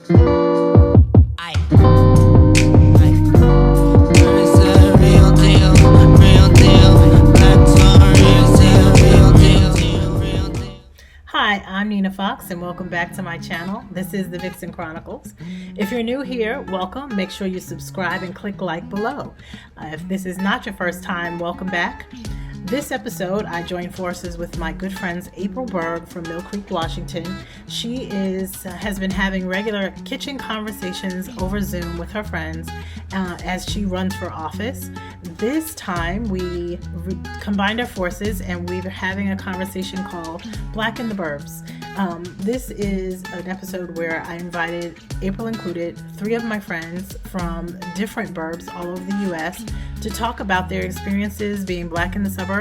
Hi, I'm Nina Fox, and welcome back to my channel. This is the Vixen Chronicles. If you're new here, welcome. Make sure you subscribe and click like below. If this is not your first time, welcome back. This episode, I joined forces with my good friends April Berg from Mill Creek, Washington. She has been having regular kitchen conversations over Zoom with her friends as she runs for office. This time, we combined our forces and we're having a conversation called Black in the Burbs. This is an episode where I invited, April included, 3 of my friends from different burbs all over the U.S. to talk about their experiences being Black in the suburbs.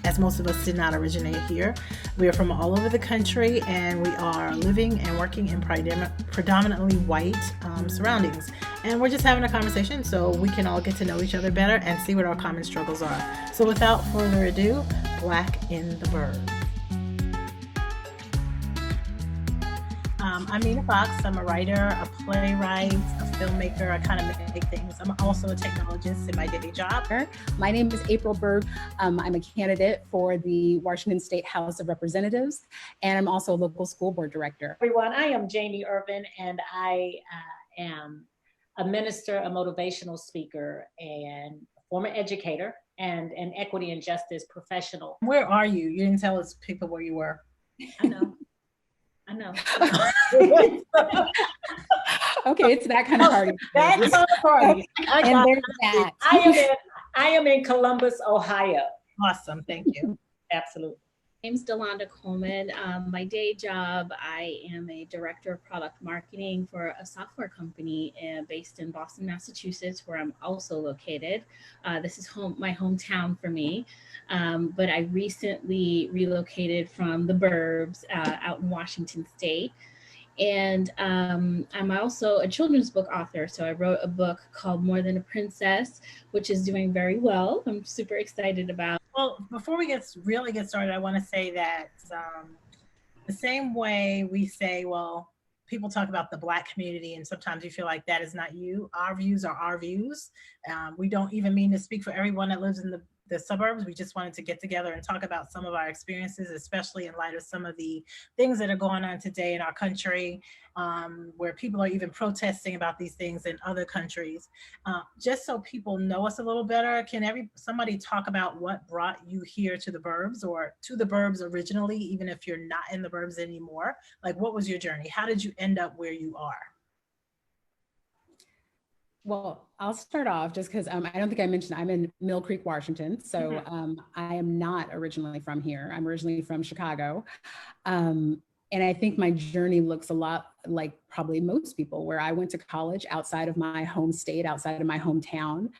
As most of us did not originate here. We are from all over the country and we are living and working in predominantly white surroundings. And we're just having a conversation so we can all get to know each other better and see what our common struggles are. So without further ado, Black in the Burbs. I'm Nina Fox. I'm a writer, a playwright, a filmmaker. I kind of make things. I'm also a technologist in my day job. My name is April Berg. I'm a candidate for the Washington State House of Representatives, and I'm also a local school board director. Everyone, I am Jami Ervin, and I am a minister, a motivational speaker, and a former educator, and an equity and justice professional. Where are you? You didn't tell us people where you were. I know. Okay, it's that kind of party. That kind of party. And there's that. I am in Columbus, Ohio. Awesome, thank you. Absolutely. My name's Delanda Coleman. My day job, I am a director of product marketing for a software company based in Boston, Massachusetts, where I'm also located. This is my hometown for me. But I recently relocated from the Burbs out in Washington State. And I'm also a children's book author. So I wrote a book called More Than a Princess, which is doing very well. I'm super excited about. Well, before we really get started, I want to say that the same way we say, well, people talk about the Black community and sometimes you feel like that is not you. Our views are our views. We don't even mean to speak for everyone that lives in the suburbs. We just wanted to get together and talk about some of our experiences, especially in light of some of the things that are going on today in our country, where people are even protesting about these things in other countries. Just so people know us a little better, can somebody talk about what brought you here to the burbs or to the burbs originally, even if you're not in the burbs anymore? Like, what was your journey? How did you end up where you are? Well, I'll start off just because I don't think I mentioned I'm in Mill Creek, Washington. So I am not originally from here. I'm originally from Chicago. And I think my journey looks a lot like probably most people, where I went to college outside of my home state, outside of my hometown.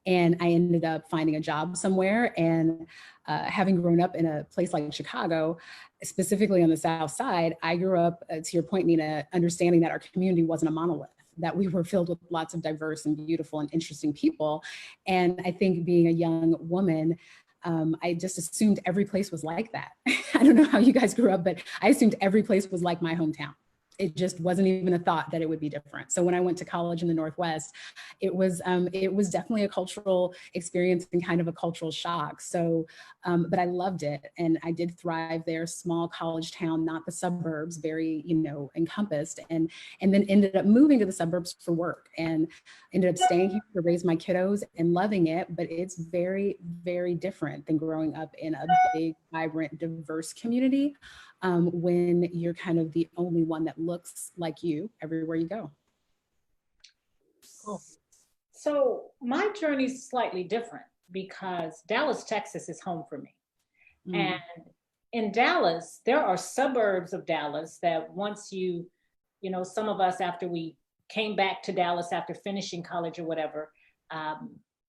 And I ended up finding a job somewhere. And having grown up in a place like Chicago, specifically on the South Side, I grew up, to your point, Nina, understanding that our community wasn't a monolith, that we were filled with lots of diverse and beautiful and interesting people. And I think being a young woman, I just assumed every place was like that. I don't know how you guys grew up, but I assumed every place was like my hometown. It just wasn't even a thought that it would be different. So when I went to college in the Northwest, it was definitely a cultural experience and kind of a cultural shock. So, but I loved it. And I did thrive there, small college town, not the suburbs, very, encompassed, and then ended up moving to the suburbs for work and ended up staying here to raise my kiddos and loving it. But it's very, very different than growing up in a big, vibrant, diverse community. When you're kind of the only one that looks like you everywhere you go. Cool. So my journey is slightly different because Dallas, Texas is home for me. And in Dallas, there are suburbs of Dallas that once some of us, after we came back to Dallas after finishing college or whatever,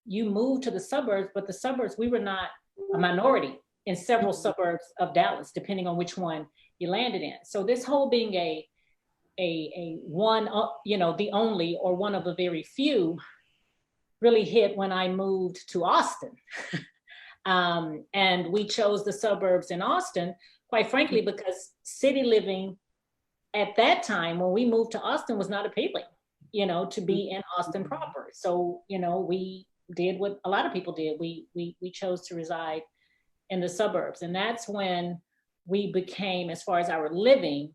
you moved to the suburbs, but the suburbs, we were not a minority in several suburbs of Dallas, depending on which one you landed in. So this whole being a one, the only or one of the very few really hit when I moved to Austin. And we chose the suburbs in Austin, quite frankly, because city living at that time, when we moved to Austin, was not appealing, to be in Austin proper. So, we did what a lot of people did. We chose to reside in the suburbs. And that's when we became, as far as our living,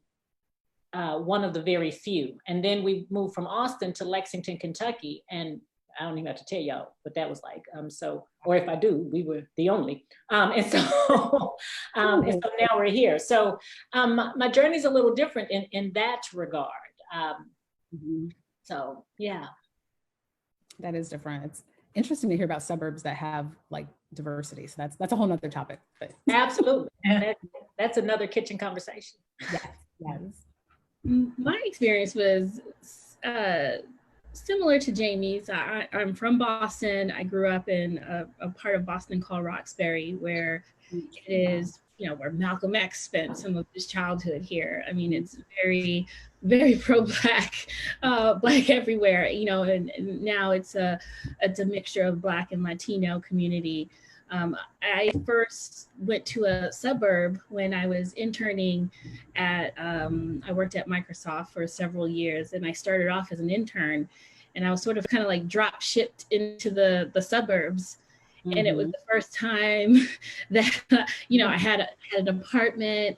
one of the very few. And then we moved from Austin to Lexington, Kentucky. And I don't even have to tell y'all what that was like. Or if I do, we were the only. And so now we're here. So my journey is a little different in that regard. So yeah. That is different. It's interesting to hear about suburbs that have like diversity. So that's a whole nother topic. But. Absolutely. That's another kitchen conversation. Yes. My experience was similar to Jamie's. I'm from Boston. I grew up in a part of Boston called Roxbury, where it is, where Malcolm X spent some of his childhood here. I mean, it's very, very pro-Black, Black everywhere, and now it's a mixture of Black and Latino community. I first went to a suburb when I was interning I worked at Microsoft for several years, and I started off as an intern, and I was sort of kind of like drop shipped into the suburbs. Mm-hmm. And it was the first time that, I had an apartment,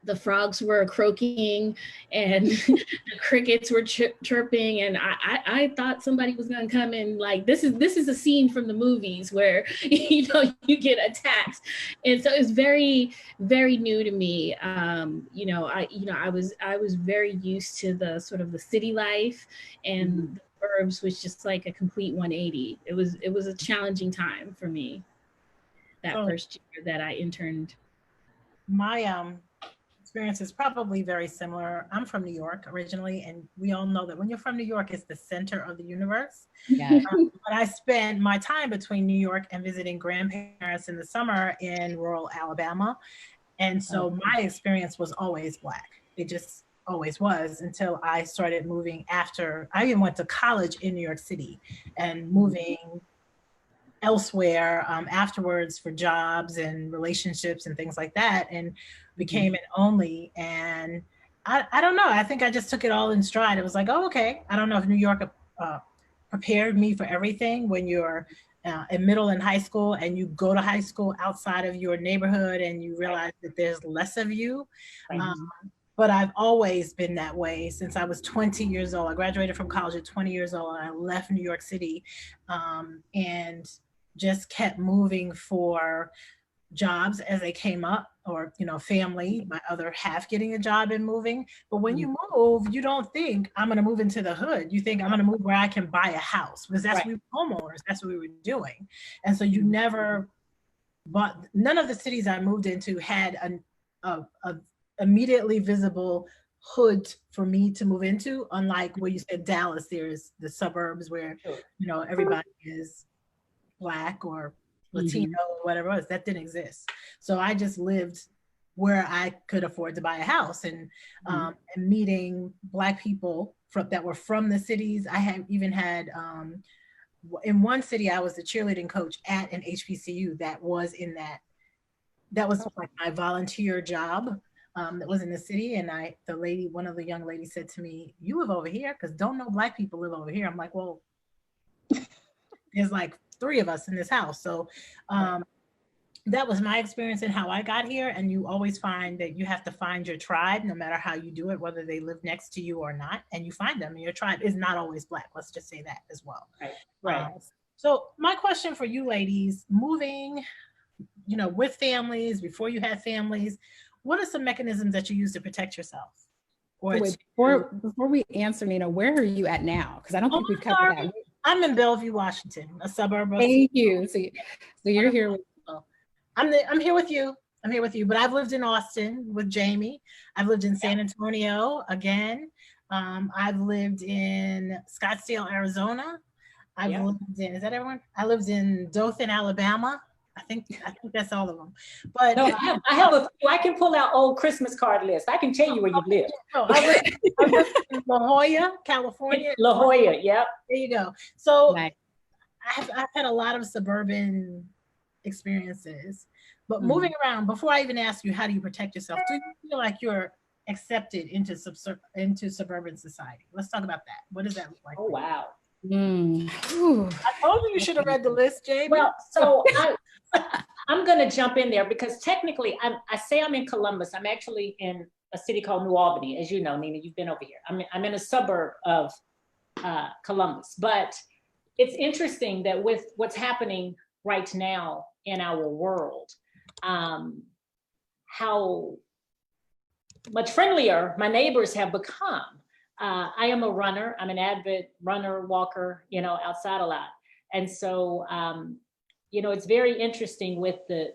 the frogs were croaking and the crickets were chirping, and I thought somebody was going to come in, like, this is a scene from the movies where you get attacked. And so it's very, very new to me. I was very used to the sort of the city life, and the Burbs was just like a complete 180. It was a challenging time for me that first year that I interned. My experience is probably very similar. I'm from New York originally, and we all know that when you're from New York, it's the center of the universe. Yeah. But I spent my time between New York and visiting grandparents in the summer in rural Alabama. And so my experience was always Black. It just always was, until I started moving after. I even went to college in New York City and moving elsewhere afterwards for jobs and relationships and things like that, and became an only. And I don't know, I think I just took it all in stride. It was like, oh, okay. I don't know if New York prepared me for everything. When you're in middle and high school, and you go to high school outside of your neighborhood, and you realize that there's less of you. But I've always been that way since I was 20 years old. I graduated from college at 20 years old, and I left New York City and just kept moving for jobs as they came up, or, family, my other half getting a job and moving. But when you move, you don't think I'm going to move into the hood. You think I'm going to move where I can buy a house, because that's what we were homeowners. That's what we were doing. And so you never, but none of the cities I moved into had a immediately visible hood for me to move into. Unlike where you said Dallas, there's the suburbs where, everybody is Black or Latino or whatever it was. That didn't exist. So I just lived where I could afford to buy a house, and meeting Black people that were from the cities. I had even had, in one city, I was the cheerleading coach at an HBCU that was like my volunteer job. That was in the city, and one of the young ladies said to me, "You live over here? Because don't know Black people live over here." I'm like, well, there's like 3 of us in this house. So that was my experience in how I got here. And you always find that you have to find your tribe, no matter how you do it, whether they live next to you or not, and you find them, and your tribe is not always Black. Let's just say that as well. Right. So my question for you ladies, moving, with families, before you had families, what are some mechanisms that you use to protect yourself? Before we answer, Nina, where are you at now? Because I don't think we've covered that. I'm in Bellevue, Washington, a suburb of. Thank you. So you're here with. I'm here with you. I'm here with you. But I've lived in Austin with Jami. I've lived in San Antonio again. I've lived in Scottsdale, Arizona. I've lived in. Is that everyone? I lived in Dothan, Alabama. I think that's all of them. But no, I have a few. I can pull out old Christmas card list. I can tell you where you live. I lived in La Jolla, California. La Jolla, yep. There you go. So nice. I've had a lot of suburban experiences, but moving around. Before I even ask you, how do you protect yourself? Do you feel like you're accepted into suburban society? Let's talk about that. What does that look like? Oh, wow. I told you should have read the list, Jami. Well, so I'm going to jump in there because technically I say I'm in Columbus. I'm actually in a city called New Albany. As you know, Nina, you've been over here. I'm in a suburb of Columbus, but it's interesting that with what's happening right now in our world, how much friendlier my neighbors have become. I am a runner. I'm an avid runner, walker, outside a lot. And so, it's very interesting with the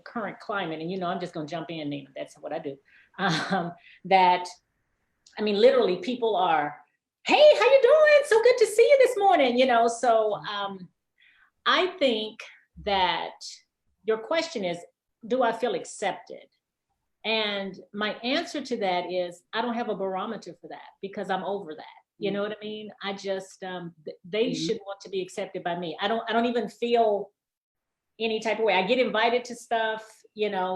current climate. And, I'm just going to jump in, Nina. That's what I do. Literally people are, hey, how you doing? So good to see you this morning, So I think that your question is, do I feel accepted? And my answer to that is, I don't have a barometer for that because I'm over that. You know what I mean? I just, they should want to be accepted by me. I don't even feel any type of way. I get invited to stuff,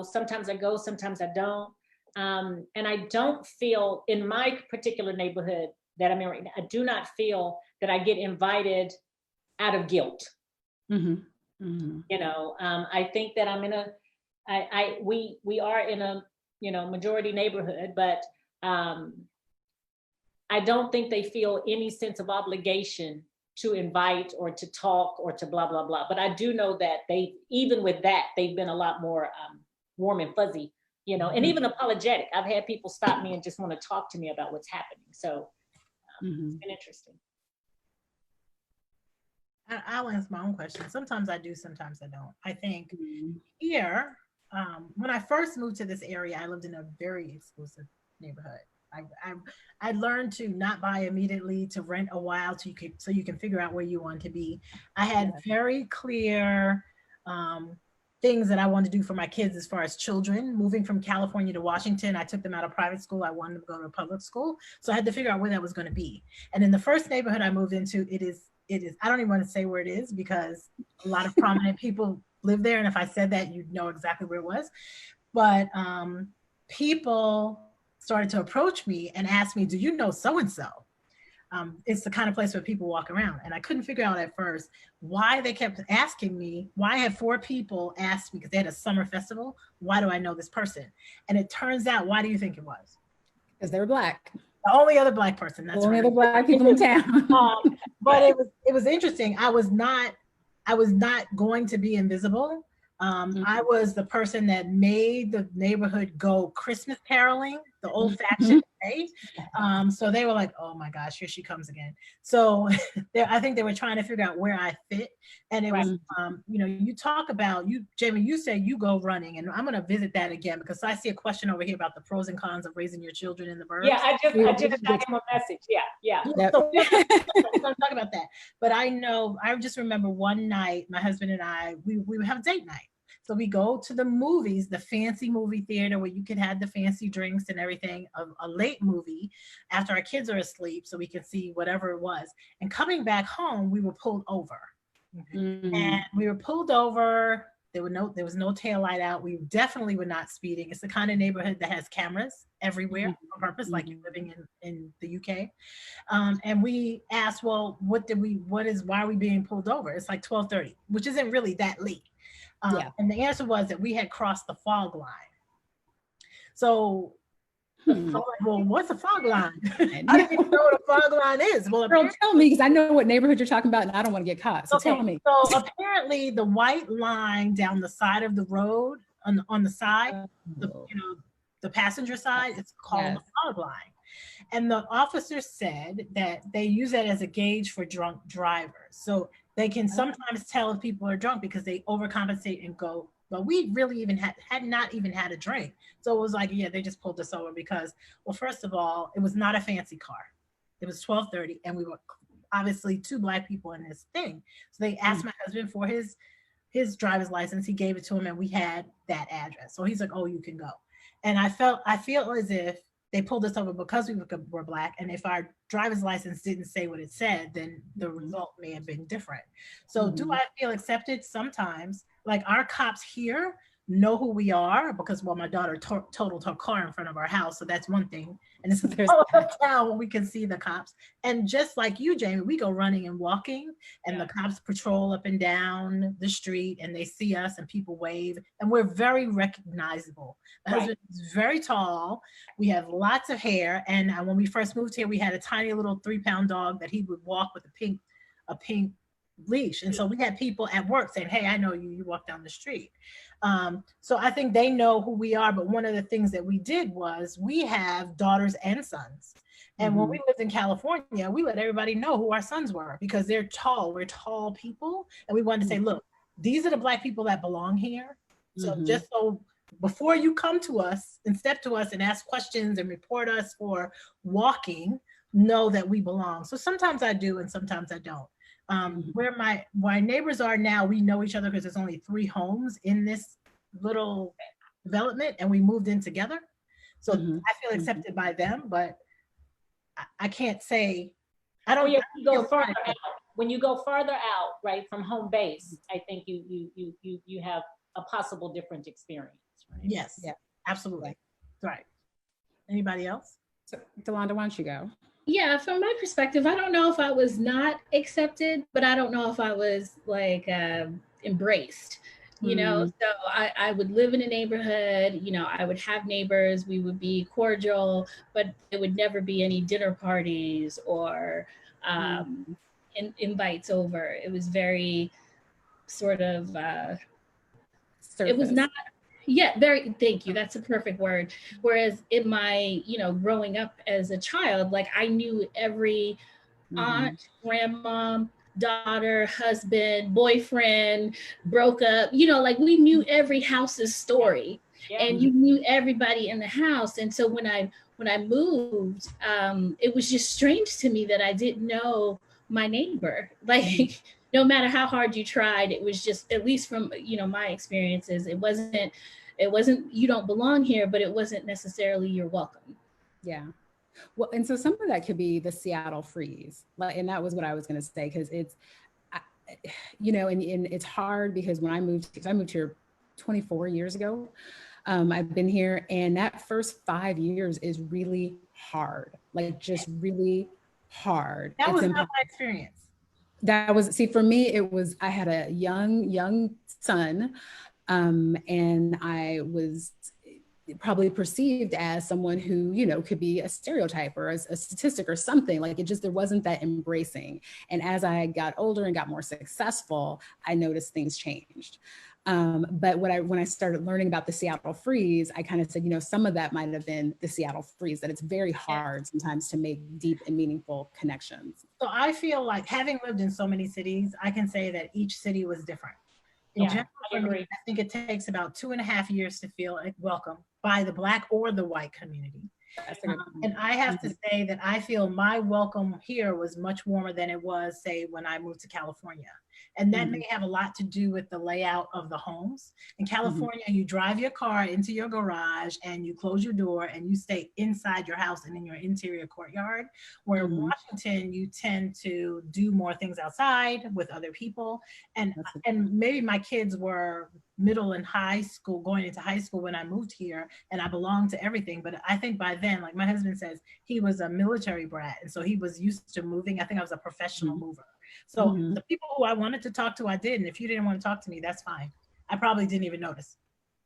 sometimes I go, sometimes I don't. And I don't feel in my particular neighborhood that I'm in right now, I do not feel that I get invited out of guilt. I think that I'm in we are in a, majority neighborhood, but I don't think they feel any sense of obligation to invite or to talk or to blah, blah, blah. But I do know that even with that, they've been a lot more warm and fuzzy, and even apologetic. I've had people stop me and just want to talk to me about what's happening. So it's been interesting. I'll answer my own question. Sometimes I do, sometimes I don't. I think here, when I first moved to this area, I lived in a very exclusive neighborhood. I learned to not buy immediately, to rent a while so you can figure out where you want to be. I had very clear things that I wanted to do for my kids as far as children. Moving from California to Washington, I took them out of private school. I wanted them to go to a public school. So I had to figure out where that was going to be. And in the first neighborhood I moved into, it is, I don't even want to say where it is because a lot of prominent people live there. And if I said that, you'd know exactly where it was. But people started to approach me and ask me, do you know so-and-so? It's the kind of place where people walk around. And I couldn't figure out at first why they kept asking me, why I had 4 people ask me, because they had a summer festival, why do I know this person? And it turns out, why do you think it was? Because they were Black. The only other Black person, that's only right. other Black people in town. But it was interesting. I was not going to be invisible. I was the person that made the neighborhood go Christmas caroling, the old fashioned way. So they were like, oh my gosh, here she comes again. So I think they were trying to figure out where I fit. And it was, you talk about, Jami, you say you go running, and I'm going to visit that again because I see a question over here about the pros and cons of raising your children in the burbs. Yeah, I just got him a message. Yeah. Yep. So we're going to talk about that. But I just remember one night, my husband and I, we would have date night. So we go to the movies, the fancy movie theater where you can have the fancy drinks and everything, a late movie after our kids are asleep so we can see whatever it was. And coming back home, we were pulled over. And we were pulled over. There was no tail light out. We definitely were not speeding. It's the kind of neighborhood that has cameras everywhere on purpose, like you're living in the UK. And we asked, well, why are we being pulled over? It's like 12:30, which isn't really that late. And the answer was that we had crossed the fog line. So, I'm like, well, what's a fog line? I didn't even know what a fog line is. Well, girl, tell me, because I know what neighborhood you're talking about and I don't want to get caught. So tell me. So apparently the white line down the side of the road, on the side, the passenger side, it's called a fog line. And the officer said that they use that as a gauge for drunk drivers. So they can sometimes tell if people are drunk because they overcompensate and go, but we really even had not even had a drink. So it was like, they just pulled us over because, well, first of all, it was not a fancy car. It was 12:30 and we were obviously 2 Black people in this thing. So they asked my husband for his driver's license. He gave it to him and we had that address. So he's like, oh, you can go. And I feel as if they pulled us over because we were Black. And if our driver's license didn't say what it said, then the result may have been different. So do I feel accepted? Sometimes. Like our cops here know who we are because, well, my daughter totaled her car in front of our house. So that's one thing. And it's There's a town where we can see the cops. And just like you, Jamie, we go running and walking, and the cops patrol up and down the street, and they see us and people wave, and we're very recognizable. My husband is very tall. We have lots of hair. And when we first moved here, we had a tiny little 3-pound dog that he would walk with a pink leash. And so we had people at work saying, hey, I know you, you walk down the street. So I think they know who we are. But one of the things that we did was we have daughters and sons. And when we lived in California, we let everybody know who our sons were because they're tall. We're tall people. And we wanted to say, look, these are the Black people that belong here. So just so before you come to us and step to us and ask questions and report us for walking, know that we belong. So sometimes I do and sometimes I don't. Where my neighbors are now, we know each other because there's only 3 homes in this little development, and we moved in together. So I feel accepted by them, but I can't say I don't. Well, you go farther out. When you go farther out, right, from home base, I think you have a possible different experience. Right? Yes. Yeah. Absolutely. Right. Anybody else? So, Delanda, why don't you go? Yeah, from my perspective, I don't know if I was not accepted, but I don't know if I was like embraced, you know? So I would live in a neighborhood, you know, I would have neighbors, we would be cordial, but there would never be any dinner parties or invites over. It was very sort of, it was not, thank you. That's a perfect word. Whereas in my, you know, growing up as a child, like I knew every aunt, grandma, daughter, husband, boyfriend, broke up, you know, like we knew every house's story and you knew everybody in the house. And so when I moved, it was just strange to me that I didn't know my neighbor. Like, no matter how hard you tried, it was just, at least from, you know, my experiences, it wasn't, you don't belong here, but it wasn't necessarily you're welcome. Yeah. Well, and so some of that could be the Seattle freeze. And that was what I was going to say, because it's, you know, and it's hard because when I moved here 24 years ago, I've been here, and that first 5 years is really hard, like just really hard. That was not my experience. That was, see, for me, it was, I had a young son, and I was probably perceived as someone who, you know, could be a stereotype or a statistic or something. Like it just, there wasn't that embracing. And as I got older and got more successful, I noticed things changed. But when I started learning about the Seattle freeze, I kind of said, you know, some of that might have been the Seattle freeze, that it's very hard sometimes to make deep and meaningful connections. So I feel like, having lived in so many cities, I can say that each city was different. In general, for me, I think it takes about 2.5 years to feel welcome by the Black or the white community. And I have to say that I feel my welcome here was much warmer than it was, say, when I moved to California. And that may have a lot to do with the layout of the homes. In California, you drive your car into your garage and you close your door and you stay inside your house and in your interior courtyard. Where in Washington, you tend to do more things outside with other people. And maybe my kids were middle and high school, going into high school when I moved here, and I belonged to everything. But I think by then, like my husband says, he was a military brat. And so he was used to moving. I think I was a professional mover. So the people who I wanted to talk to, I did. And if you didn't want to talk to me, that's fine. I probably didn't even notice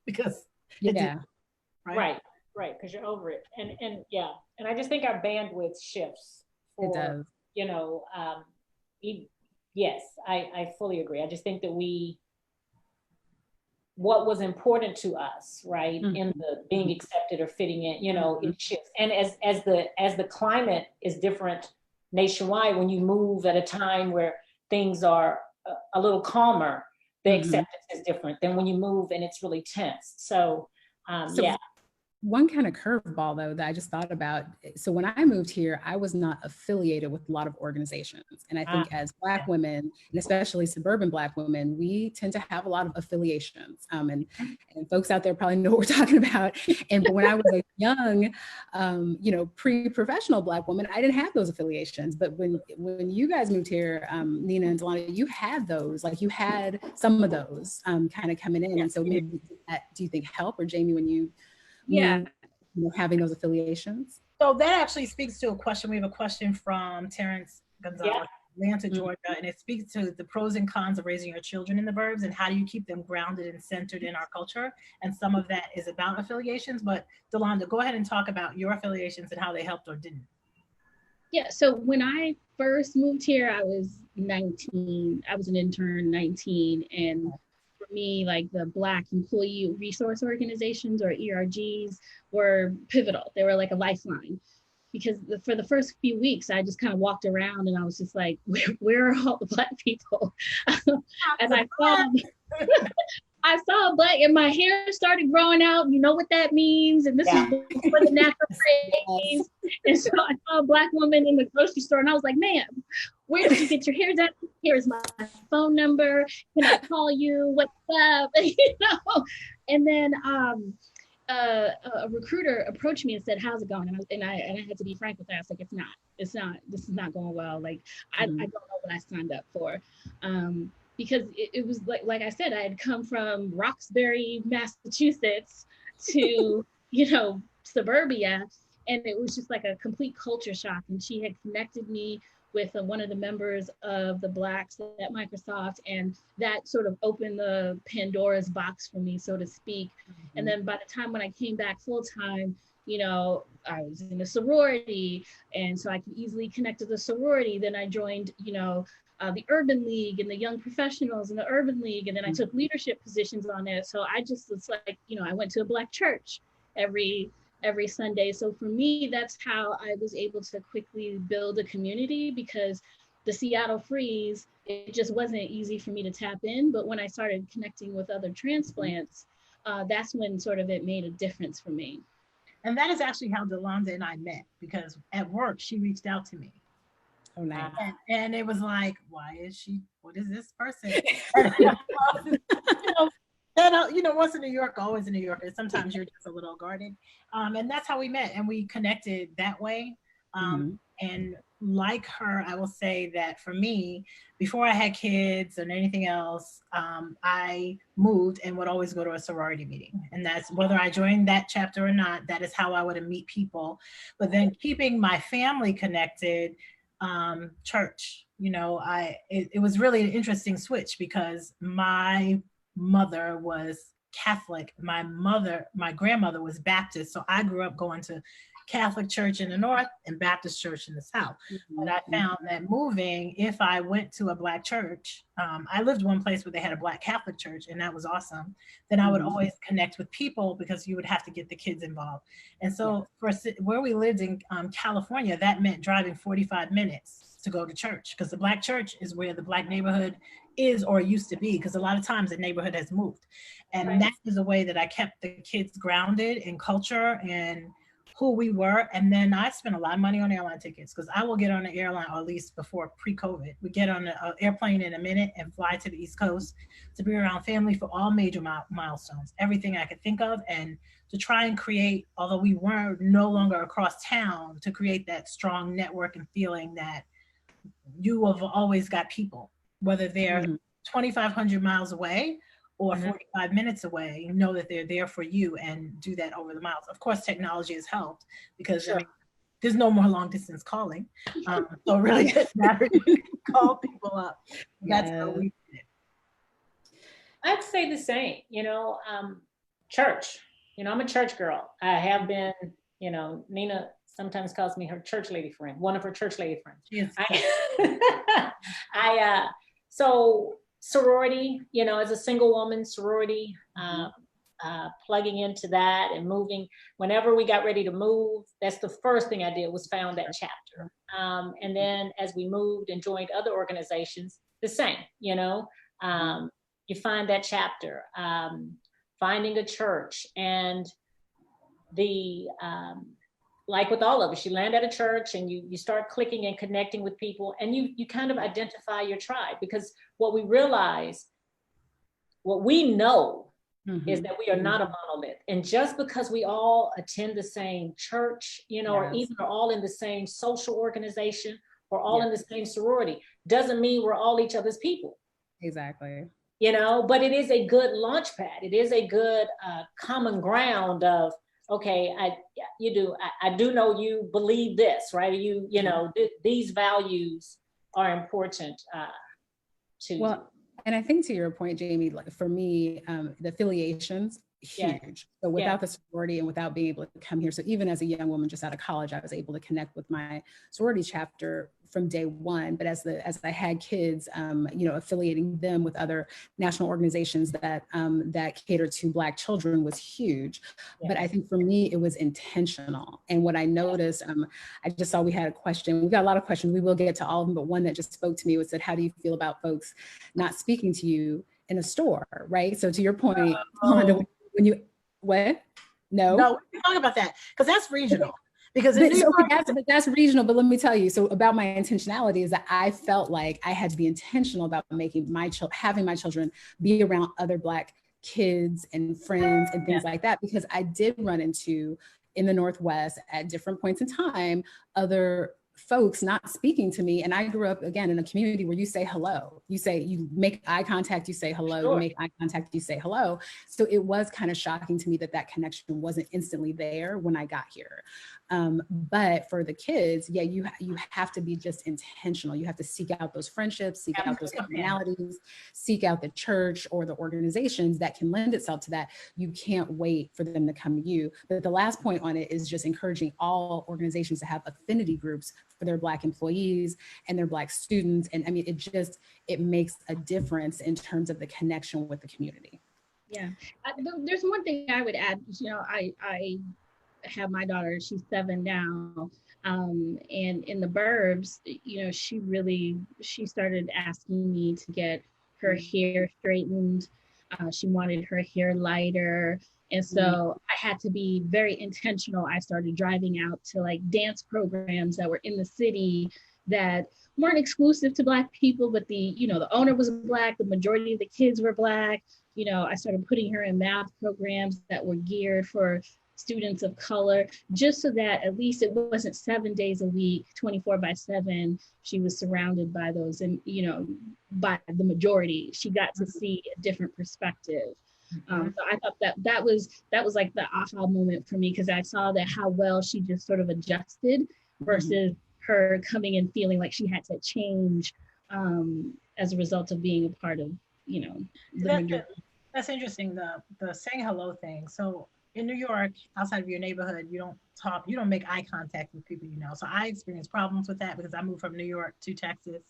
because right. Because you're over it. And I just think our bandwidth shifts. It does. You know, yes, I fully agree. I just think that what was important to us, right, in the being accepted or fitting in, you know, it shifts. And as the climate is different nationwide, when you move at a time where things are a little calmer, the acceptance is different than when you move and it's really tense. So one kind of curveball though that I just thought about. So when I moved here, I was not affiliated with a lot of organizations. And I think as Black women, and especially suburban Black women, we tend to have a lot of affiliations. And folks out there probably know what we're talking about. But when I was a young, pre-professional Black woman, I didn't have those affiliations. But when you guys moved here, Nina and Delanda, you had those, like you had some of those kind of coming in. And so maybe that, do you think help, or Jami, when you having those affiliations? So that actually speaks to a question. We have a question from Terrence Gonzalez, Atlanta, Georgia, and it speaks to the pros and cons of raising your children in the burbs and how do you keep them grounded and centered in our culture. And some of that is about affiliations. But Delanda, go ahead and talk about your affiliations and how they helped or didn't. Yeah, so when I first moved here, I was 19. I was an intern, 19, and for me, like the Black Employee Resource Organizations, or ERGs, were pivotal. They were like a lifeline, because for the first few weeks, I just kind of walked around and I was just like, where are all the Black people? And I saw a Black, and my hair started growing out. You know what that means? And this is before the natural phase. And so I saw a Black woman in the grocery store, and I was like, "Ma'am, where did you get your hair done? Here's my phone number. Can I call you? What's up?" And then a recruiter approached me and said, "How's it going?" And I had to be frank with her. I was like, "It's not. This is not going well. Like I don't know what I signed up for." Because it was like I said, I had come from Roxbury, Massachusetts to, suburbia. And it was just like a complete culture shock. And she had connected me with one of the members of the Blacks at Microsoft. And that sort of opened the Pandora's box for me, so to speak. And then by the time when I came back full time, I was in a sorority. And so I could easily connect to the sorority. Then I joined, the Urban League and the Young Professionals in the Urban League. And then I took leadership positions on it. So I just, it's like, I went to a Black church every Sunday. So for me, that's how I was able to quickly build a community, because the Seattle freeze, it just wasn't easy for me to tap in. But when I started connecting with other transplants, that's when sort of it made a difference for me. And that is actually how Delanda and I met, because at work, she reached out to me. Oh, nice. And it was like, what is this person? Once in New York, always in New York. And sometimes you're just a little guarded. And that's how we met. And we connected that way. And like her, I will say that for me, before I had kids or anything else, I moved and would always go to a sorority meeting. And that's whether I joined that chapter or not, that is how I would meet people. But then keeping my family connected, church, it was really an interesting switch, because my mother was Catholic. My grandmother was Baptist. So I grew up going to Catholic church in the north and Baptist church in the south. But I found that moving, if I went to a Black church, I lived one place where they had a Black Catholic church, and that was awesome. Then I would always connect with people, because you would have to get the kids involved. And so for where we lived in California, that meant driving 45 minutes to go to church, because the Black church is where the Black neighborhood is, or used to be, because a lot of times the neighborhood has moved. And that is a way that I kept the kids grounded in culture and who we were. And then I spent a lot of money on airline tickets, because I will get on an airline, or at least before pre-COVID, we get on an airplane in a minute and fly to the East Coast to be around family for all major milestones, everything I could think of, and to try and create, although we were no longer across town, to create that strong network and feeling that you have always got people, whether they're 2,500 miles away or 45 minutes away, know that they're there for you, and do that over the miles. Of course, technology has helped, because there's no more long distance calling. So it really doesn't matter. You can call people up. That's how we did it. I'd say the same, church. I'm a church girl. I have been, Nina sometimes calls me her church lady friend, one of her church lady friends. Yes. So sorority, as a single woman, sorority, plugging into that and moving. Whenever we got ready to move, that's the first thing I did, was found that chapter. And then as we moved and joined other organizations, the same, you find that chapter, finding a church. And like with all of us, you land at a church and you start clicking and connecting with people, and you kind of identify your tribe, because what we realize, what we know is that we are not a monolith. And just because we all attend the same church, you know, or even are all in the same social organization or all in the same sorority, doesn't mean we're all each other's people. Exactly. You know, but it is a good launch pad. It is a good common ground of, okay, I do know you believe this, right? You know, these values are important to. Well, and I think to your point, Jamie, like for me, the affiliations, huge. So without the sorority and without being able to come here, so even as a young woman just out of college, I was able to connect with my sorority chapter from day one. But as I had kids, you know, affiliating them with other national organizations that that cater to Black children was huge. But I think for me, it was intentional. And what I noticed, I just saw we had a question. We got a lot of questions. We will get to all of them, but one that just spoke to me was that, how do you feel about folks not speaking to you in a store, right? So to your point, when you, what? No, we're talking about that because that's regional. Because that's regional, but let me tell you, so about my intentionality is that I felt like I had to be intentional about making having my children be around other Black kids and friends and things like that, because I did run into, in the Northwest at different points in time, other folks not speaking to me. And I grew up, again, in a community where you say hello, you make eye contact, you say hello, you make eye contact, you say hello. So it was kind of shocking to me that connection wasn't instantly there when I got here. But for the kids, you have to be just intentional. You have to seek out those friendships, seek out those commonalities, seek out the church or the organizations that can lend itself to that. You can't wait for them to come to you. But the last point on it is just encouraging all organizations to have affinity groups for their Black employees and their Black students. And I mean, it makes a difference in terms of the connection with the community. Yeah, there's one thing I would add. You know, I have my daughter, she's 7 now. And in the Burbs, you know, she started asking me to get her hair straightened. She wanted her hair lighter. And so I had to be very intentional. I started driving out to like dance programs that were in the city that weren't exclusive to Black people, but the owner was Black, the majority of the kids were Black. You know, I started putting her in math programs that were geared for students of color, just so that at least it wasn't 7 days a week, 24/7. She was surrounded by those, and by the majority. She got to see a different perspective. So I thought that was like the aha moment for me, because I saw that how well she just sort of adjusted versus her coming and feeling like she had to change as a result of being a part of That's interesting, the saying hello thing. So in New York, outside of your neighborhood, you don't make eye contact with people you know. So I experienced problems with that because I moved from New York to Texas,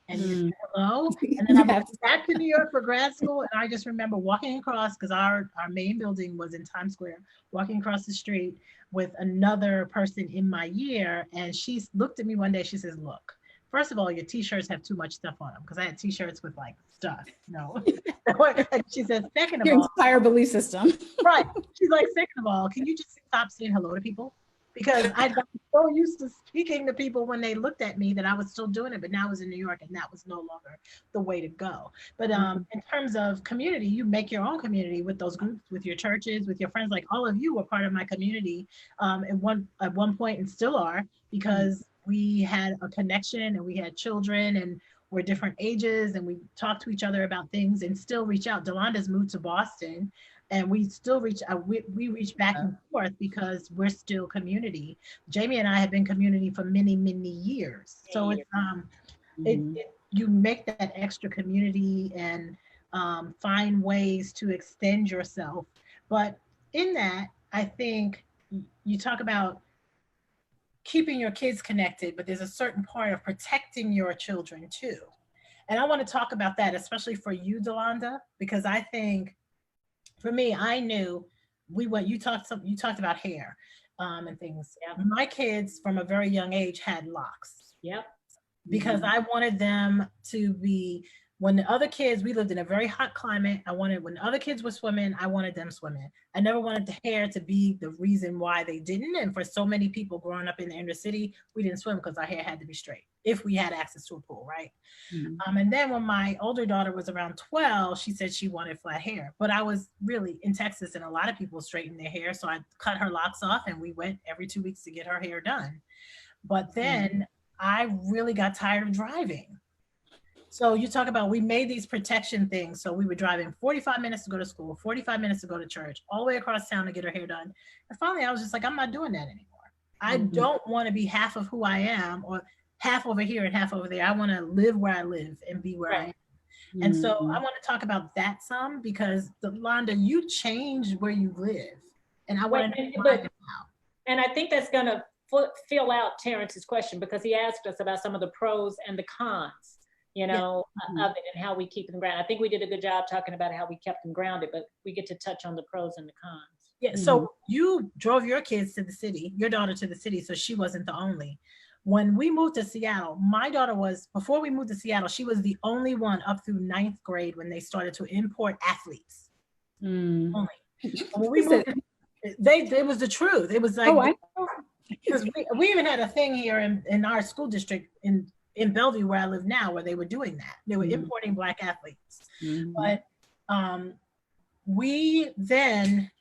and you say hello, and then I moved back to New York for grad school, and I just remember walking across, because our main building was in Times Square, walking across the street with another person in my year, and she looked at me one day, she says, "Look, first of all, your t-shirts have too much stuff on them," because I had t-shirts with like stuff, And she says, "Second of all," your entire belief system. Right. She's like, "Second of all, can you just stop saying hello to people?" Because I got so used to speaking to people when they looked at me that I was still doing it, but now I was in New York and that was no longer the way to go. But in terms of community, you make your own community with those groups, with your churches, with your friends. Like all of you were part of my community at one point, and still are, because we had a connection and we had children and we're different ages and we talk to each other about things and still reach out. Delanda's moved to Boston and we still reach out. We reach back and forth because we're still community. Jami and I have been community for many, many years. So it's you make that extra community and find ways to extend yourself. But in that, I think you talk about keeping your kids connected, but there's a certain part of protecting your children too. And I want to talk about that, especially for you, Delanda, because I think for me, I knew you talked about hair and things. Yeah. My kids from a very young age had locks. Yep. Because I wanted them to be when the other kids, we lived in a very hot climate. When the other kids were swimming, I wanted them swimming. I never wanted the hair to be the reason why they didn't. And for so many people growing up in the inner city, we didn't swim because our hair had to be straight if we had access to a pool, right? And then when my older daughter was around 12, she said she wanted flat hair. But I was really in Texas and a lot of people straighten their hair. So I cut her locks off and we went every 2 weeks to get her hair done. But then I really got tired of driving. So you talk about, we made these protection things. So we were driving 45 minutes to go to school, 45 minutes to go to church, all the way across town to get her hair done. And finally I was just like, I'm not doing that anymore. I don't want to be half of who I am or half over here and half over there. I want to live where I live and be where I am. And so I want to talk about that some, because Delanda, you changed where you live. And I want to know how. And I think that's going to fill out Terrence's question, because he asked us about some of the pros and the cons, you know, of it and how we keep them grounded. I think we did a good job talking about how we kept them grounded, but we get to touch on the pros and the cons. Yeah. So you drove your kids to the city, your daughter to the city, so she wasn't the only. When we moved to Seattle, my daughter was, before we moved to Seattle, she was the only one up through 9th grade when they started to import athletes. Only. When we moved, it was the truth. It was like, because we even had a thing here in our school district in Bellevue, where I live now, where they were doing that. They were importing Black athletes. But we then,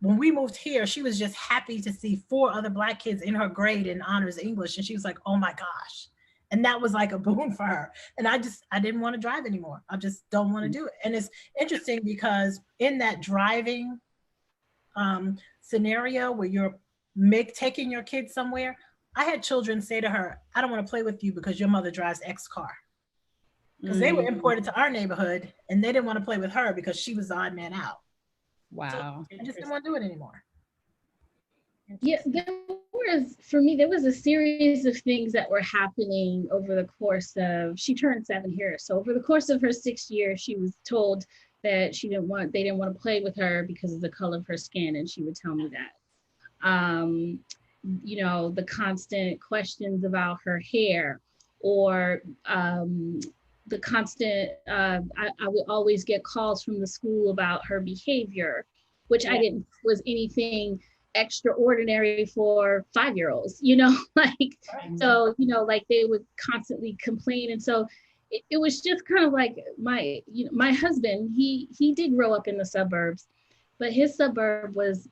when we moved here, she was just happy to see 4 other Black kids in her grade in honors English. And she was like, oh my gosh. And that was like a boon for her. And I didn't want to drive anymore. I just don't want to do it. And it's interesting because in that driving scenario where you're taking your kids somewhere, I had children say to her, I don't want to play with you because your mother drives X car. Because they were imported to our neighborhood and they didn't want to play with her because she was the odd man out. Wow. So I just didn't want to do it anymore. Yeah, for me, there was a series of things that were happening over the course of, she turned 7 here. So over the course of her 6th year, she was told that they didn't want to play with her because of the color of her skin. And she would tell me that. You know, the constant questions about her hair, or the constant, I would always get calls from the school about her behavior, which I didn't was anything extraordinary for 5-year-olds, you know, like, so, you know, like they would constantly complain. And so it was just kind of like my husband, he did grow up in the suburbs, but his suburb was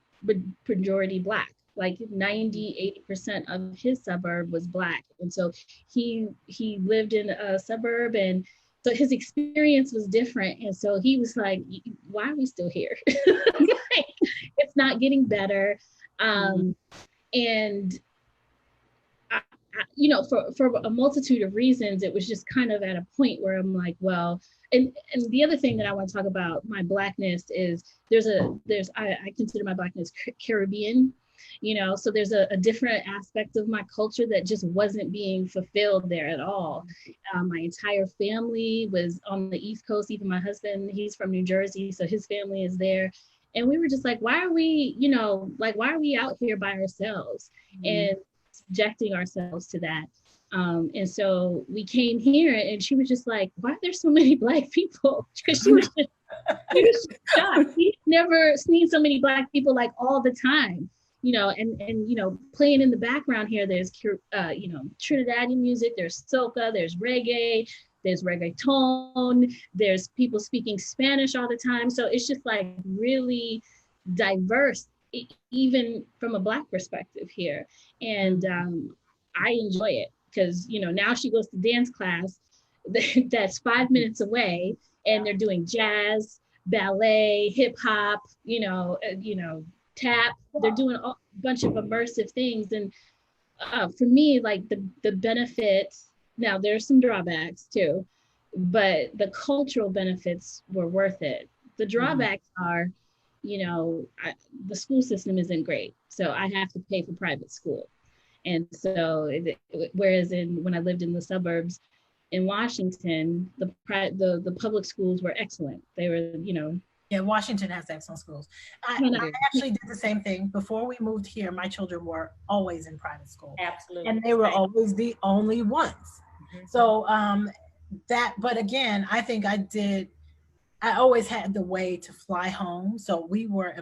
majority Black. Like 90-80% of his suburb was Black. And so he lived in a suburb, and so his experience was different. And so he was like, why are we still here? It's not getting better. And you know, for a multitude of reasons, it was just kind of at a point where I'm like, well, and the other thing that I want to talk about my Blackness is I consider my Blackness Caribbean. You know, so there's a different aspect of my culture that just wasn't being fulfilled there at all. My entire family was on the East Coast. Even my husband, he's from New Jersey, so his family is there. And we were just like, why are we out here by ourselves and subjecting ourselves to that? And so we came here, and she was just like, why are there so many Black people? Because she was just shocked. She's never seen so many Black people like all the time. You know, and you know, playing in the background here, there's you know, Trinidadian music, there's soca, there's reggae, there's reggaeton, there's people speaking Spanish all the time. So it's just like really diverse, even from a Black perspective here. And I enjoy it because, you know, now she goes to dance class that's 5 minutes away, and they're doing jazz, ballet, hip hop, you know, tap. They're doing a bunch of immersive things. And for me, like the benefits, now there's some drawbacks too, but the cultural benefits were worth it. The drawbacks are, you know, the school system isn't great. So I have to pay for private school. And so, whereas when I lived in the suburbs in Washington, the public schools were excellent. They were, you know, yeah, Washington has excellent schools. I actually did the same thing. Before we moved here, my children were always in private school. Absolutely. And they were always the only ones. So that, but again, I think I always had the way to fly home. So we were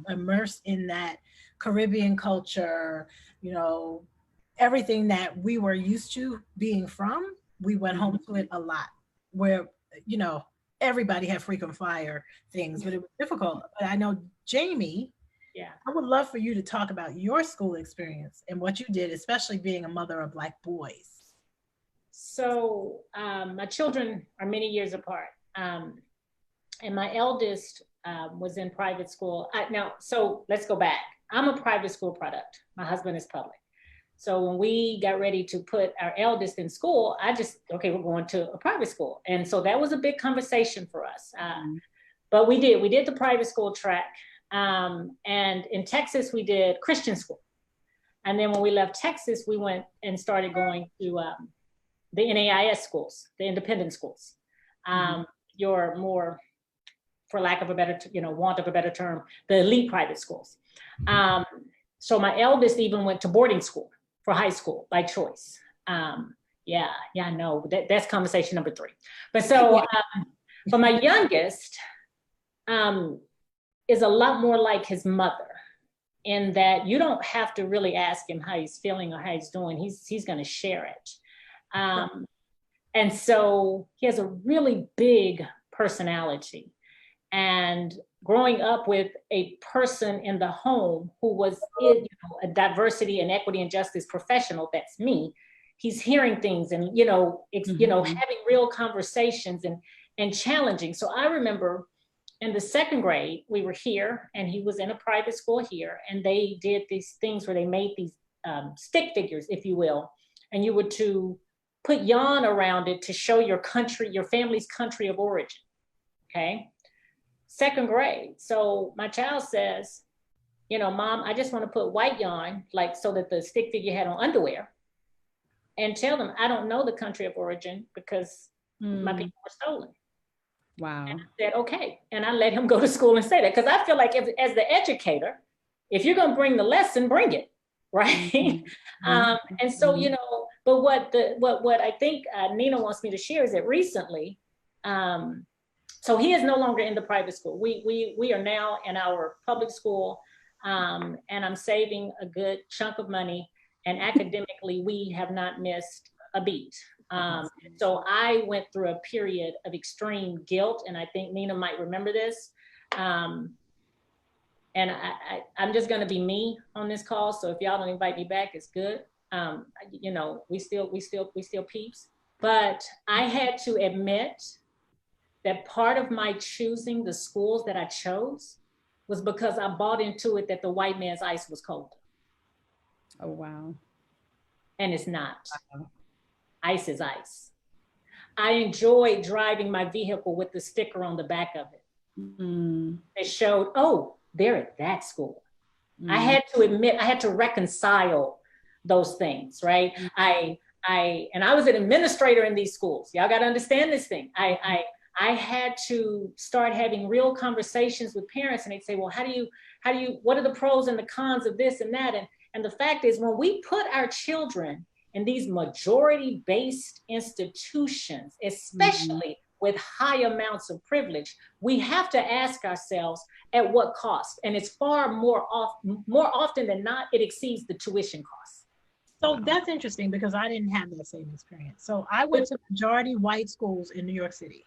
immersed in that Caribbean culture, you know, everything that we were used to being from, we went home to it a lot. Where, you know, everybody had frequent flyer things, but it was difficult. But I know, Jami, Yeah. I would love for you to talk about your school experience and what you did, especially being a mother of Black boys. So my children are many years apart. And my eldest was in private school. Now, so let's go back. I'm a private school product. My husband is public. So when we got ready to put our eldest in school, okay, we're going to a private school. And so that was a big conversation for us. But we did the private school track. And in Texas, we did Christian school. And then when we left Texas, we went and started going to the NAIS schools, the independent schools. Your more, for lack of a better, want of a better term, the elite private schools. So my eldest even went to boarding school for high school by choice. Yeah, I know that's conversation number 3. But so, but my youngest is a lot more like his mother, in that you don't have to really ask him how he's feeling or how he's doing. He's going to share it. And so he has a really big personality. And growing up with a person in the home who was a diversity and equity and justice professional, that's me, he's hearing things and, having real conversations and challenging. So I remember in the 2nd grade, we were here and he was in a private school here, and they did these things where they made these stick figures, if you will, and you were to put yarn around it to show your country, your family's country of origin, okay? 2nd grade. So my child says, Mom, I just want to put white yarn, like so that the stick figure had on underwear, and tell them I don't know the country of origin because my people were stolen. Wow. And I said, okay. And I let him go to school and say that, because I feel like as the educator, if you're going to bring the lesson, bring it, right? And so, but what I think Nina wants me to share is that recently, so he is no longer in the private school. We are now in our public school, and I'm saving a good chunk of money, and academically, we have not missed a beat. So I went through a period of extreme guilt, and I think Nina might remember this. And I'm just going to be me on this call. So if y'all don't invite me back, it's good. We still peeps. But I had to admit that part of my choosing the schools that I chose was because I bought into it that the white man's ice was cold. Oh, wow. And it's not. Wow. Ice is ice. I enjoyed driving my vehicle with the sticker on the back of it. It showed, oh, they're at that school. I had to admit, I had to reconcile those things, right? I was an administrator in these schools. Y'all got to understand this thing. I had to start having real conversations with parents, and they'd say, well, what are the pros and the cons of this and that? And the fact is, when we put our children in these majority-based institutions, especially with high amounts of privilege, we have to ask ourselves at what cost. And it's far more often than not, it exceeds the tuition costs. So that's interesting, because I didn't have that same experience. So I went to majority white schools in New York City.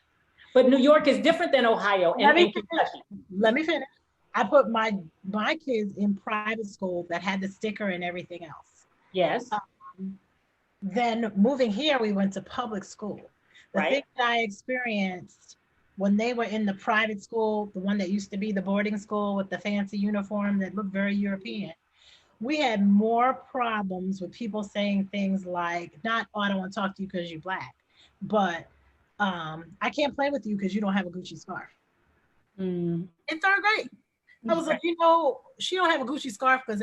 But New York is different than Ohio and Kentucky. Let me finish. I put my kids in private school that had the sticker and everything else. Yes. Then moving here, we went to public school. The thing that I experienced when they were in the private school, the one that used to be the boarding school with the fancy uniform that looked very European, we had more problems with people saying things like, not, oh, I don't want to talk to you because you're Black, but I can't play with you because you don't have a Gucci scarf. In 3rd grade. I was like, she don't have a Gucci scarf because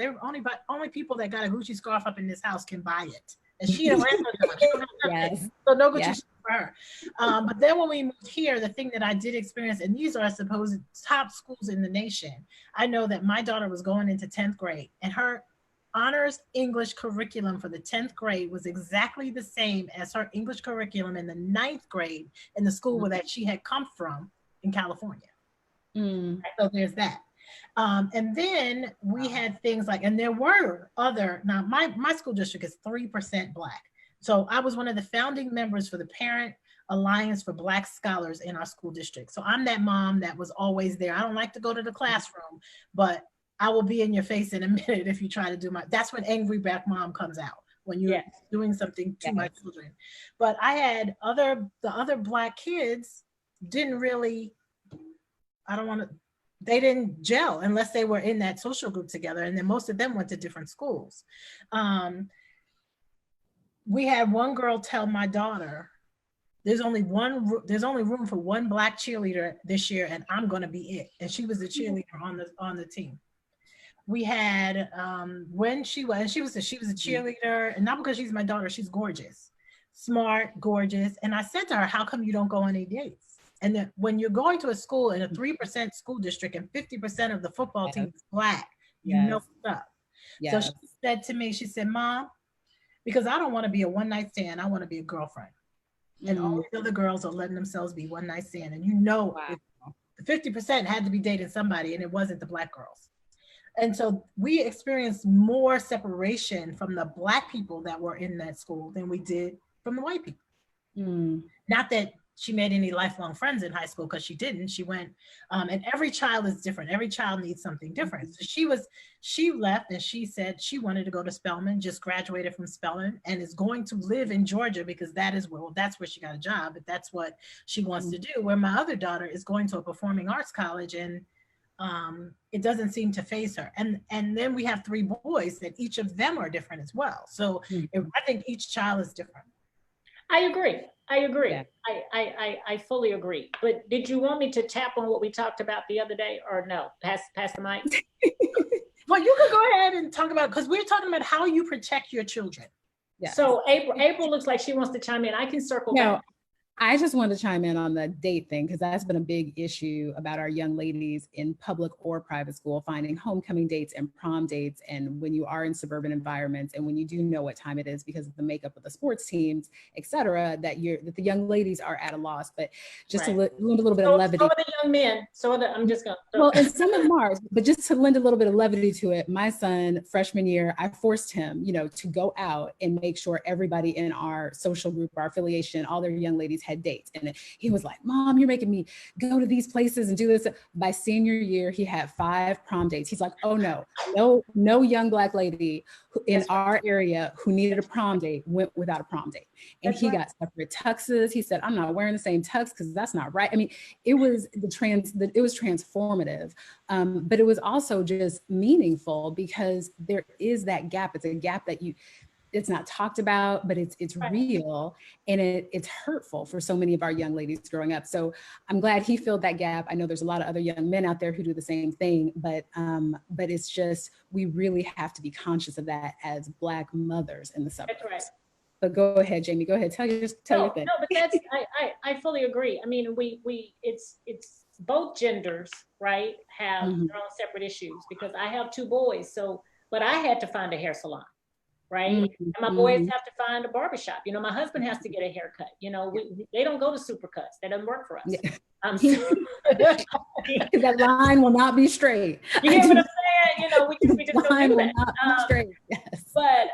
only people that got a Gucci scarf up in this house can buy it. And she don't have so no Gucci scarf for her. But then when we moved here, the thing that I did experience, and these are supposed top schools in the nation, I know that my daughter was going into 10th grade, and her honors English curriculum for the 10th grade was exactly the same as her English curriculum in the 9th grade in the school that she had come from in California. So there's that. And then we had things like, and there were other, now my school district is 3% Black. So I was one of the founding members for the Parent Alliance for Black Scholars in our school district. So I'm that mom that was always there. I don't like to go to the classroom, but I will be in your face in a minute if you try to do that's when angry Black mom comes out, when you're doing something to my children. But I had the other Black kids didn't really, they didn't gel unless they were in that social group together. And then most of them went to different schools. We had one girl tell my daughter, there's only room for one Black cheerleader this year, and I'm going to be it. And she was the cheerleader on the team. We had when she was a cheerleader, and not because she's my daughter, she's gorgeous, smart, gorgeous. And I said to her, how come you don't go on any dates? And then when you're going to a school in a 3% school district and 50% of the football team is Black, you know what's up. So she said to me, she said, Mom, because I don't want to be a one-night stand, I want to be a girlfriend. And all the other girls are letting themselves be one-night stand. And the 50% had to be dating somebody, and it wasn't the Black girls. And so we experienced more separation from the Black people that were in that school than we did from the white people. Not that she made any lifelong friends in high school, because she didn't. She went, and every child is different. Every child needs something different. So she left, and she said she wanted to go to Spelman, just graduated from Spelman, and is going to live in Georgia because that's where she got a job, but that's what she wants to do. Where my other daughter is going to a performing arts college, and it doesn't seem to faze her. And then we have 3 boys that each of them are different as well. So I think each child is different. I agree. Yeah. I fully agree. But did you want me to tap on what we talked about the other day, or no? Pass the mic. Well, you can go ahead and talk about, because we're talking about how you protect your children. Yeah. So April looks like she wants to chime in. I can circle back. I just wanted to chime in on the date thing, because that's been a big issue about our young ladies in public or private school finding homecoming dates and prom dates. And when you are in suburban environments, and when you do know what time it is because of the makeup of the sports teams, et cetera, that the young ladies are at a loss. But just to lend a little bit of levity. So are the young men. I'm just going to. Well, and some of them are, but just to lend a little bit of levity to it, my son, freshman year, I forced him, to go out and make sure everybody in our social group, our affiliation, all their young ladies had dates. And he was like, Mom, you're making me go to these places and do this. By senior year, he had 5 prom dates. He's like, oh no young Black lady in our area who needed a prom date went without a prom date. And he got separate tuxes. He said, I'm not wearing the same tux because that's not right. I mean, it was it was transformative, but it was also just meaningful, because there is that gap. It's a gap that it's not talked about, but it's real, and it's hurtful for so many of our young ladies growing up. So I'm glad he filled that gap. I know there's a lot of other young men out there who do the same thing, but it's just, we really have to be conscious of that as Black mothers in the suburbs. That's right. But go ahead, Jamie, go ahead, tell your thing. No, but that's, I fully agree. I mean, it's both genders, right, have their own separate issues, because I have 2 boys, but I had to find a hair salon. Right. And my boys have to find a barbershop. My husband has to get a haircut. They don't go to Supercuts. That doesn't work for us. Yeah. That line will not be straight. You hear what I'm saying? We just don't do that. Straight. Yes. But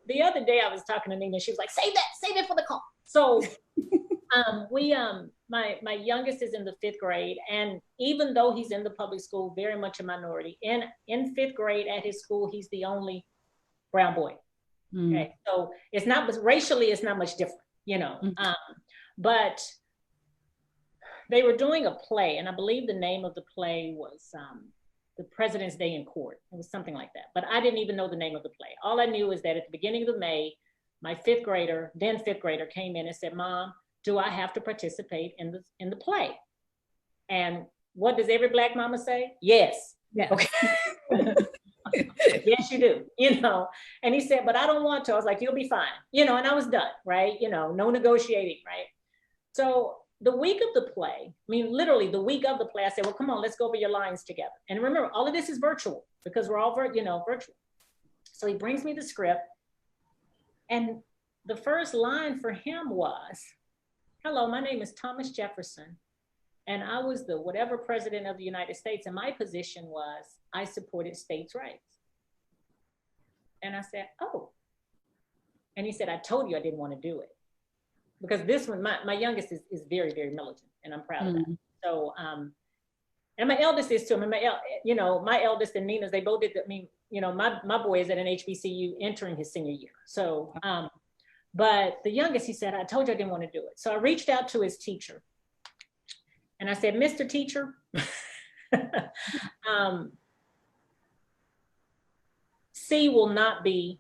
the other day I was talking to Nina. She was like, save it for the call. So my youngest is in the 5th grade, and even though he's in the public school, very much a minority. In 5th grade at his school, he's the only brown boy. Okay, so racially, it's not much different, but they were doing a play, and I believe the name of the play was The President's Day in Court. It was something like that, but I didn't even know the name of the play. All I knew is that at the beginning of May, my 5th grader came in and said, Mom, do I have to participate in the play? And what does every Black mama say? Yes. Yeah. Okay. Yes, you do, and he said, but I don't want to. I was like, you'll be fine, and I was done, right? No negotiating, right? So the week of the play, literally the week of the play, I said, well, come on, let's go over your lines together. And remember, all of this is virtual, because we're all virtual. So he brings me the script, and the first line for him was, "Hello, my name is Thomas Jefferson, and I was the whatever president of the United States, and my position was I supported states' rights." And I said, "Oh." And he said, "I told you I didn't want to do it." Because this one, my youngest is very, very militant, and I'm proud of that. So, and my eldest is too. I mean, my eldest and Nina's, they both did. I mean, my boy is at an HBCU entering his senior year. So, but the youngest, he said, "I told you I didn't want to do it." So I reached out to his teacher, and I said, "Mr. Teacher, C will not be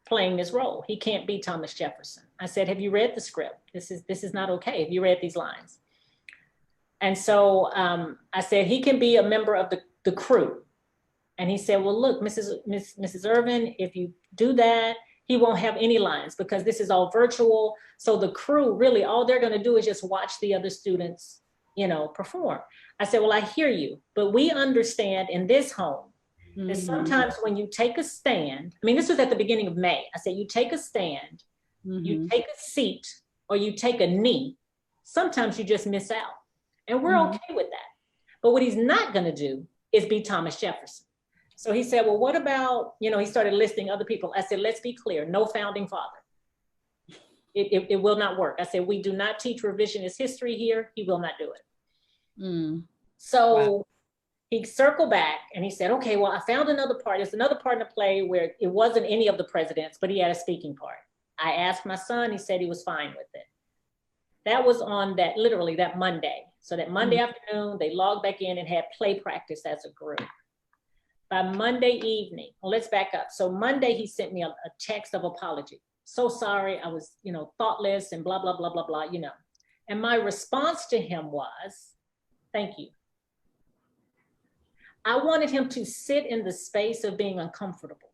playing this role. He can't be Thomas Jefferson." I said, "Have you read the script? This is not okay. Have you read these lines?" And so I said, "He can be a member of the crew." And he said, "Well, look, Mrs. Ervin, if you do that, he won't have any lines because this is all virtual. So the crew, really, all they're going to do is just watch the other students, perform." I said, "Well, I hear you, but we understand in this home that sometimes when you take a stand," I mean, this was at the beginning of May. I said, "You take a stand, you take a seat, or you take a knee, sometimes you just miss out. And we're okay with that. But what he's not going to do is be Thomas Jefferson." So he said, "Well, what about," he started listing other people. I said, "Let's be clear, no founding father. It will not work." I said, "We do not teach revisionist history here. He will not do it." So he circled back and he said, "Okay, well, I found another part. There's another part in the play where it wasn't any of the presidents, but he had a speaking part." I asked my son, he said he was fine with it. That was on literally that Monday. So that Monday afternoon, they logged back in and had play practice as a group. By Monday evening, well, let's back up. So Monday, he sent me a text of apology. "So sorry, I was, thoughtless and blah, blah, blah, blah, blah, And my response to him was, "Thank you." I wanted him to sit in the space of being uncomfortable.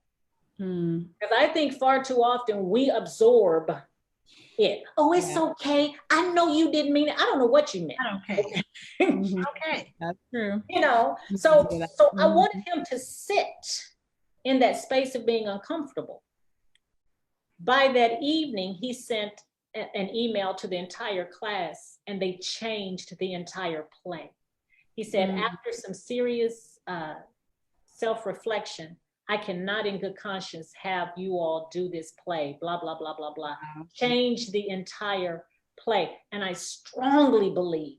Because I think far too often we absorb it. "Oh, it's okay. I know you didn't mean it. I don't know what you meant." Okay. Okay. That's true. So I wanted him to sit in that space of being uncomfortable. By that evening, he sent an email to the entire class and they changed the entire play. He said, "After some serious self-reflection, I cannot in good conscience have you all do this play, blah, blah, blah, blah, blah." Change the entire play. And I strongly believe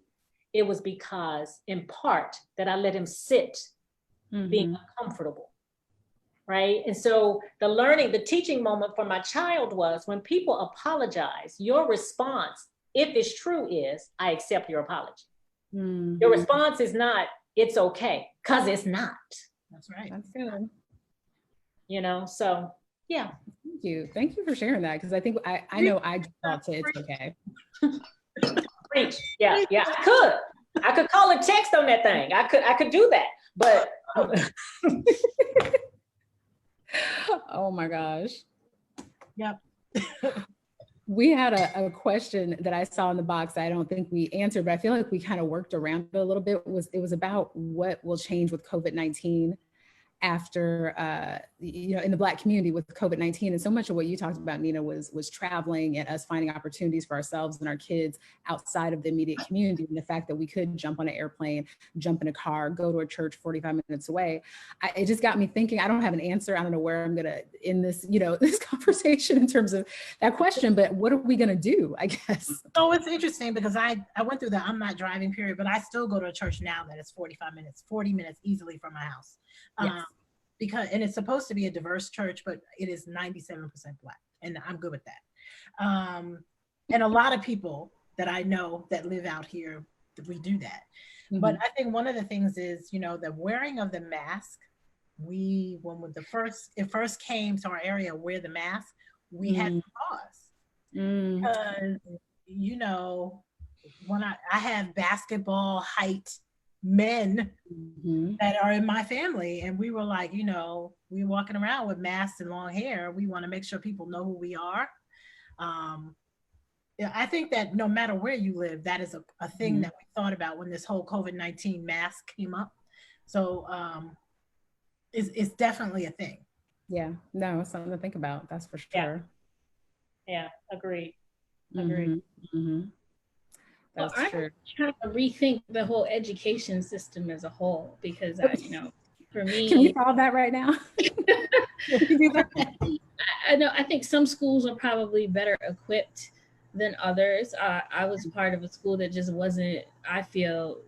it was because, in part, that I let him sit being uncomfortable, right? And so the teaching moment for my child was when people apologize, your response, if it's true, is, "I accept your apology." Your response is not, "It's okay," because it's not. That's right. That's good. So yeah. Thank you for sharing that, because I think I know I thought it's okay. Preach. Yeah. I could call a text on that thing. I could do that, but oh my gosh. Yep. We had a question that I saw in the box I don't think we answered, but I feel like we kind of worked around it a little bit. It was about what will change with COVID-19 after, in the Black community with COVID-19. And so much of what you talked about, Nina, was traveling and us finding opportunities for ourselves and our kids outside of the immediate community. And the fact that we could jump on an airplane, jump in a car, go to a church 45 minutes away. It just got me thinking. I don't have an answer. I don't know where I'm going to end this, this conversation in terms of that question, but what are we going to do, I guess? So it's interesting because I went through the I'm not driving period, but I still go to a church now that is 40 minutes easily from my house. Yes. And it's supposed to be a diverse church, but it is 97% Black, and I'm good with that. And a lot of people that I know that live out here, we do that. But I think one of the things is, the wearing of the mask. When it first came to our area, wear the mask, we had to pause because when I have basketball height men that are in my family, and we were like, we're walking around with masks and long hair. We want to make sure people know who we are. I think that no matter where you live, that is a thing that we thought about when this whole COVID-19 mask came up. So it's definitely a thing. Yeah, no, it's something to think about. That's for Yeah. sure. Yeah, agreed. Mm-hmm. Mm-hmm. Well, That's I'm true. trying to rethink the whole education system as a whole because for Can we me, solve that right now? Can we do that? I think some schools are probably better equipped than others. I was part of a school that just wasn't, I feel,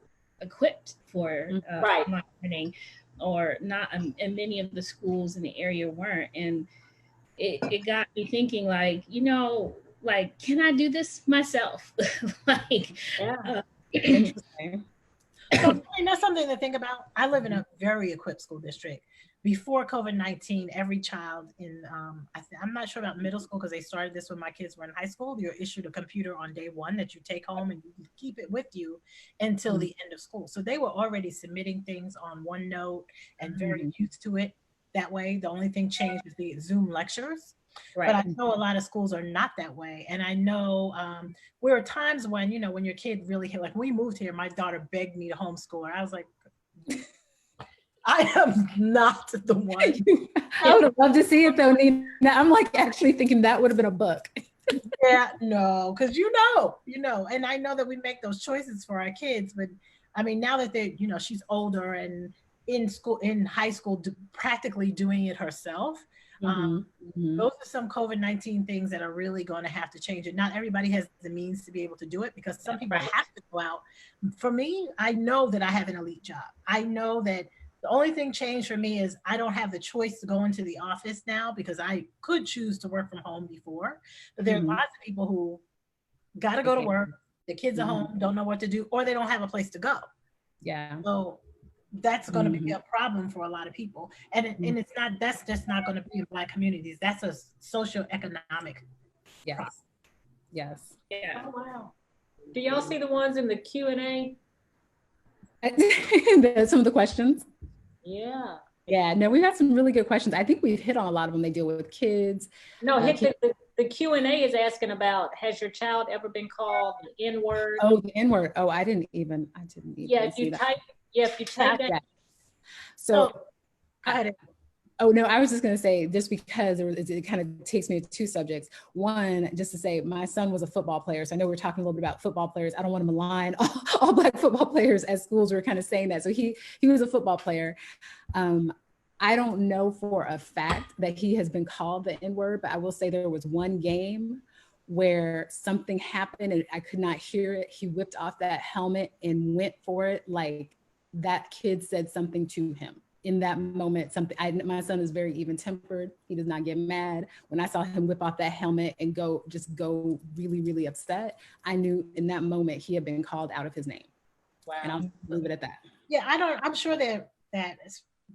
equipped for Right. marketing, or not, and many of the schools in the area weren't. And it got me thinking, like, like, can I do this myself? Like, Yeah. Interesting. So, and that's something to think about. I live in a very equipped school district. Before COVID-19, every child in, I'm not sure about middle school because they started this when my kids were in high school. You're issued a computer on day one that you take home and you keep it with you until the end of school. So they were already submitting things on OneNote and very used to it that way. The only thing changed is the Zoom lectures. But I Right. know a lot of schools are not that way. And I know there are times when, when your kid really, like when we moved here, my daughter begged me to homeschool her. I was like, I am not the one. I would have loved to see it though, Nina. I'm like actually thinking that would have been a book. Yeah, no, because and I know that we make those choices for our kids, but I mean, now that they're, she's older and in high school, practically doing it herself. Those are some COVID-19 things that are really going to have to change it. Not everybody has the means to be able to do it because some people have to go out. For me, I know that I have an elite job. I know that the only thing changed for me is I don't have the choice to go into the office now because I could choose to work from home before. But there are lots of people who got to go to work. The kids are home, don't know what to do, or they don't have a place to go. Yeah. So that's going to be a problem for a lot of people. And it's not, that's just not going to be in Black communities. That's a socioeconomic problem. Yes. Yeah. Oh, wow. Do y'all see the ones in the Q&A? Some of the questions. Yeah. Yeah, no, we've had some really good questions. I think we've hit on a lot of them. They deal with kids. No, the Q&A is asking about, has your child ever been called the N-word? Oh, the N-word. Oh, I didn't even Yeah, if you type that. So, go ahead. Oh, no, I was just going to say, just because it kind of takes me to two subjects. One, just to say, my son was a football player. So I know we're talking a little bit about football players. I don't want to malign all Black football players, as schools were kind of saying that. So he was a football player. I don't know for a fact that he has been called the N-word, but I will say there was one game where something happened and I could not hear it. He whipped off that helmet and went for it. Like, that kid said something to him. In that moment, my son is very even tempered. He does not get mad. When I saw him whip off that helmet and go really, really upset, I knew in that moment he had been called out of his name. Wow. And I'll leave it at that. Yeah, I'm sure that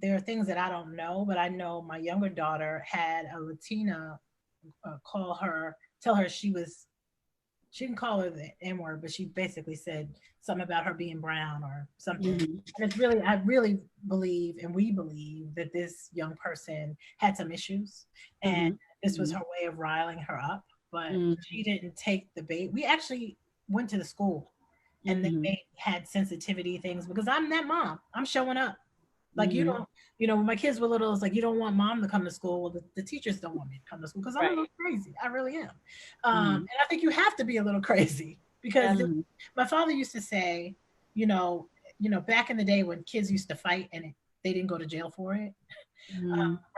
there are things that I don't know, but I know my younger daughter had a Latina tell her she didn't call her the N-word, but she basically said something about her being brown or something. And it's really, I really believe, and we believe, that this young person had some issues, and this was her way of riling her up, but she didn't take the bait. We actually went to the school, and they had sensitivity things because I'm that mom. I'm showing up. Like, you don't, when my kids were little, it's like, you don't want mom to come to school. Well, the teachers don't want me to come to school because I'm a little crazy. I really am. And I think you have to be a little crazy because my father used to say, back in the day when kids used to fight and they didn't go to jail for it.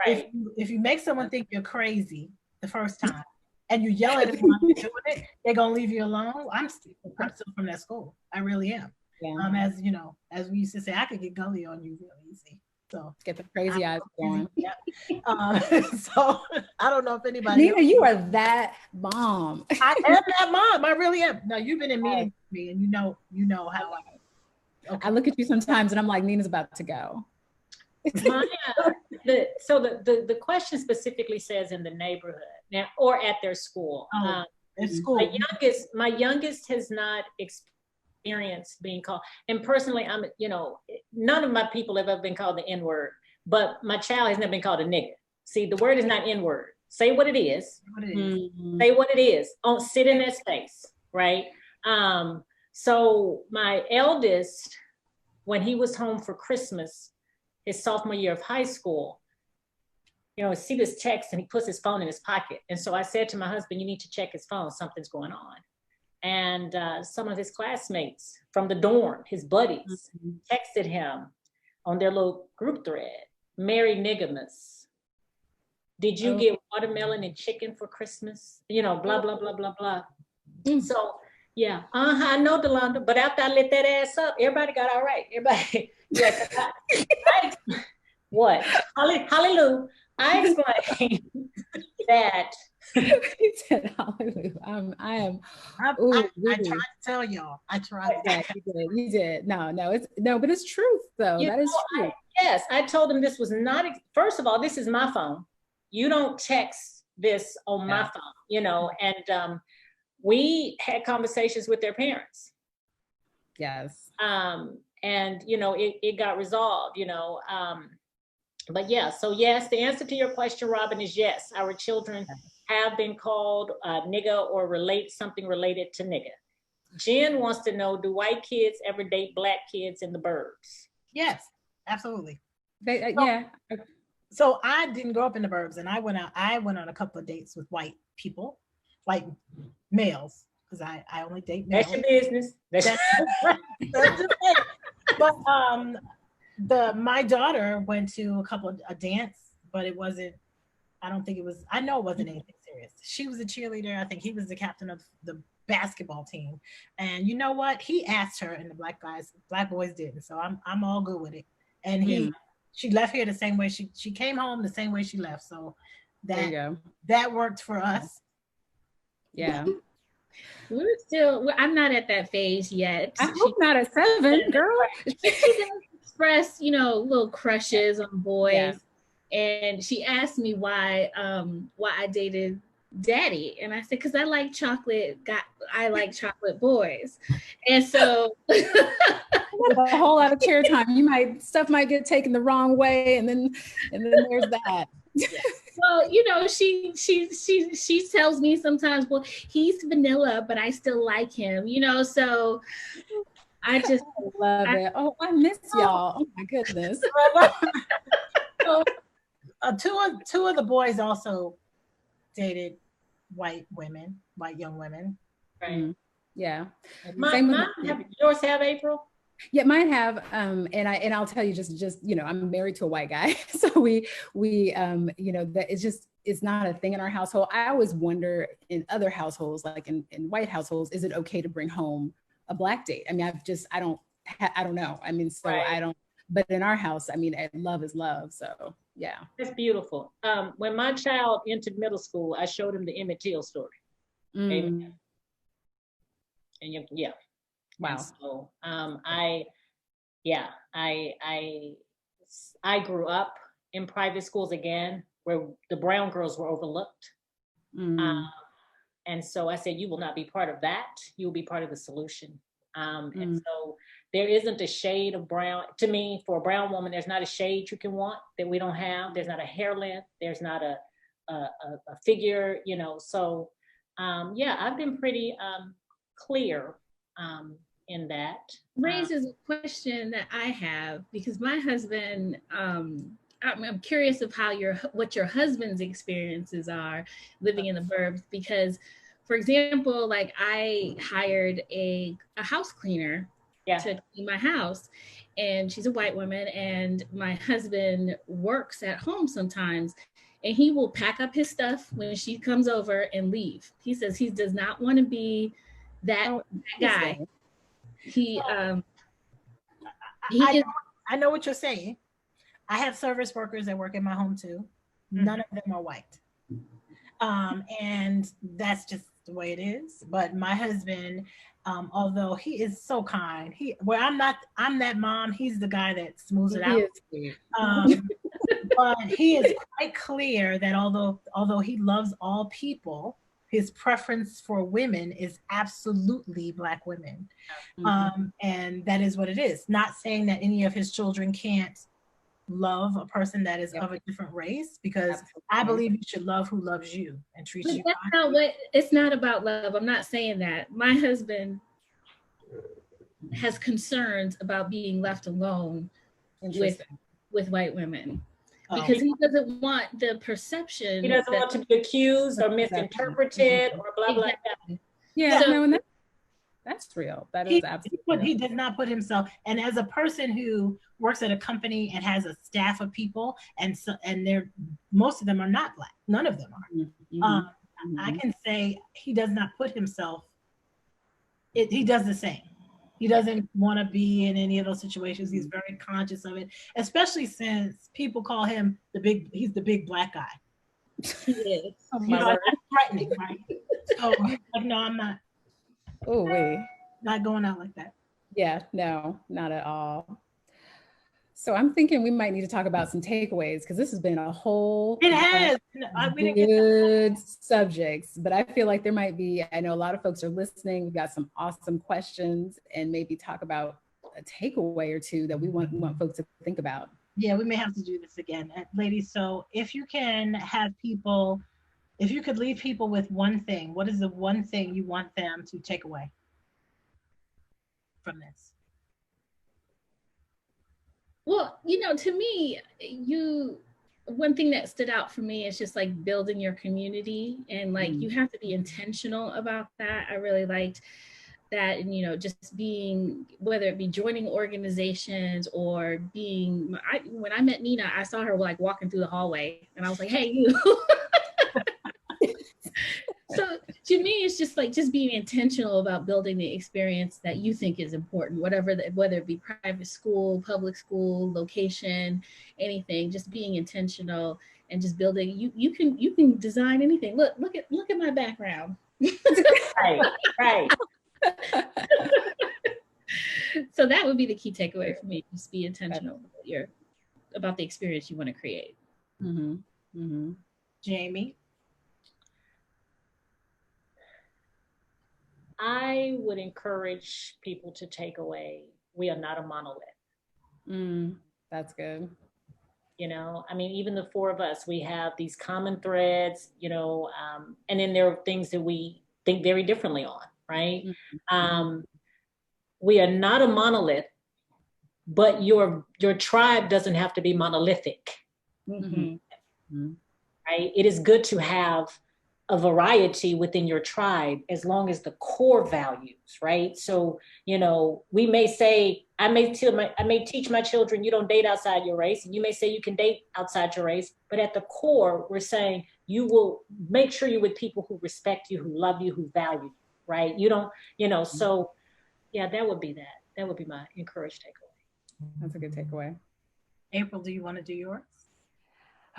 If you make someone think you're crazy the first time and you yell at them while you're doing it, they're going to leave you alone. I'm still from that school. I really am. Yeah. As we used to say, I could get gully on you really easy. So get the crazy eyes going. Yeah. So I don't know if anybody. Nina, you are that mom. I am that mom. I really am. No, you've been in meetings with me, and you know how. I look at you sometimes, and I'm like, Nina's about to go. The question specifically says in the neighborhood now or at their school. At school. My youngest has not experienced being called, and personally, none of my people have ever been called the N-word, but my child has never been called a nigger. See, the word is not N-word. Say what it is. Say what it is. Don't sit in that space, right? So my eldest, when he was home for Christmas, his sophomore year of high school, see this text, and he puts his phone in his pocket. And so I said to my husband, you need to check his phone. Something's going on. And some of his classmates from the dorm, his buddies, texted him on their little group thread, Merry Niggamus. Did you get watermelon and chicken for Christmas? Blah, blah, blah, blah, blah. So, yeah, I know, Delanda, but after I lit that ass up, everybody got all right. Everybody, yes. What? Hallelujah. I explained that. He said hallelujah. I tried to tell y'all. I tried. Yeah, you did. No, but it's truth though. That is true. Yes, I told him this was not, first of all, this is my phone. You don't text this on my phone, and we had conversations with their parents. Yes. And, it got resolved, but yeah, so yes, the answer to your question, Robin, is yes. Our children have been called nigga or something related to nigga. Jen wants to know, do white kids ever date black kids in the burbs? Yes, absolutely. Yeah. So I didn't grow up in the burbs, and I went on a couple of dates with white people, white males, because I only date males. That's your business. That's but my daughter went to a dance, but it wasn't, I know it wasn't anything serious. She was a cheerleader. I think he was the captain of the basketball team. And you know what? He asked her, and the black boys didn't. So I'm all good with it. And she left here the same way she came home the same way she left. So that worked for us. Yeah. I'm not at that phase yet. I hope not at 7, girl. She does express, little crushes on boys. Yeah. And she asked me why I dated daddy. And I said, because I like chocolate boys. And so a whole lot of chair time. Stuff might get taken the wrong way. And then there's that. Well, she tells me sometimes, well, he's vanilla, but I still like him, so I just love it. Oh, I miss y'all. Oh my goodness. So, two of the boys also dated white young women. Right. Mm-hmm. Yeah. Yours have, April? Yeah, mine have, and I'll tell you just I'm married to a white guy, so we that it's not a thing in our household. I always wonder in other households, like in white households, is it okay to bring home a black date? I mean, I don't know. I mean, so right. I don't. But in our house, I mean, love is love. So yeah, that's beautiful. When my child entered middle school, I showed him the Emmett Till story. And yeah. Wow. And so I grew up in private schools again, where the brown girls were overlooked. And so I said, you will not be part of that. You will be part of the solution. And so there isn't a shade of brown. To me, for a brown woman, there's not a shade you can want that we don't have. There's not a hair length. There's not a figure, So I've been pretty clear in that. Raises a question that I have, because my husband, I'm curious of what your husband's experiences are living in the burbs, because, for example, like I hired a house cleaner to clean my house, and she's a white woman, and my husband works at home sometimes, and he will pack up his stuff when she comes over and leave. He says he does not want to be that guy. I know what you're saying. I have service workers that work in my home too. None of them are white. And that's just the way it is. But my husband, although he is so kind, I'm that mom, he's the guy that smooths it out. But he is quite clear that although he loves all people, his preference for women is absolutely Black women. And that is what it is. Not saying that any of his children can't love a person that is of a different race, because I believe you should love who loves you and treats you. That's not it's not about love. I'm not saying that. My husband has concerns about being left alone with white women. because he doesn't want the perception. He doesn't want to be accused or misinterpreted or blah, blah, blah. Yeah, so, no, and that's real. That is absolutely real. He does not put himself, and as a person who works at a company and has a staff of people, and most of them are not Black. None of them are. I can say he does not put himself, he does the same. He doesn't want to be in any of those situations. He's very conscious of it, especially since people call him he's the big Black guy. He is. That's threatening, right? So like, no, I'm not. Oh, wait. Not going out like that. Yeah, no, not at all. So I'm thinking we might need to talk about some takeaways, because this has been a whole good subjects, but I feel like there might be, I know a lot of folks are listening. We've got some awesome questions, and maybe talk about a takeaway or two that we want folks to think about. Yeah, we may have to do this again. Ladies, so if you can have people, if you could leave people with one thing, what is the one thing you want them to take away from this? Well, to me, one thing that stood out for me is just like building your community, and like you have to be intentional about that. I really liked that, and just being, whether it be joining organizations or being, when I met Nina, I saw her like walking through the hallway, and I was like, hey, you. So to me, it's just like being intentional about building the experience that you think is important, whether it be private school, public school, location, anything. Just being intentional and just building. You can design anything. Look at my background. Right. So that would be the key takeaway for me. Just be intentional about the experience you want to create. Jami? I would encourage people to take away, we are not a monolith. That's good. I mean, even the four of us, we have these common threads, and then there are things that we think very differently on, right? We are not a monolith, but your tribe doesn't have to be monolithic, right? It is good to have a variety within your tribe, as long as the core values, right? So, we may say, I may teach my children, you don't date outside your race, and you may say you can date outside your race, but at the core, we're saying you will make sure you're with people who respect you, who love you, who value you, right? You don't, so yeah, that would be that. That would be my encouraged takeaway. That's a good takeaway. April, do you want to do yours?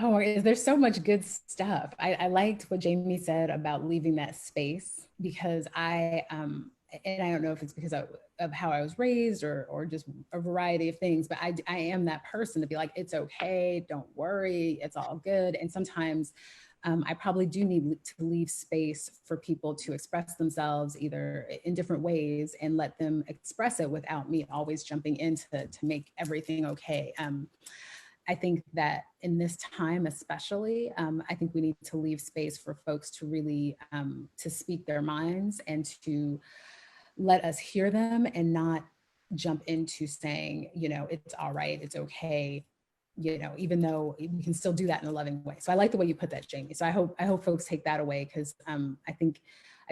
Oh, there's so much good stuff. I liked what Jami said about leaving that space, because and I don't know if it's because of how I was raised or just a variety of things, but I am that person to be like, it's okay, don't worry, it's all good. And sometimes I probably do need to leave space for people to express themselves either in different ways, and let them express it without me always jumping in to make everything okay. I think that in this time, especially, I think we need to leave space for folks to really to speak their minds and to let us hear them, and not jump into saying, it's all right, it's okay, even though we can still do that in a loving way. So I like the way you put that, Jami. So I hope folks take that away, because I think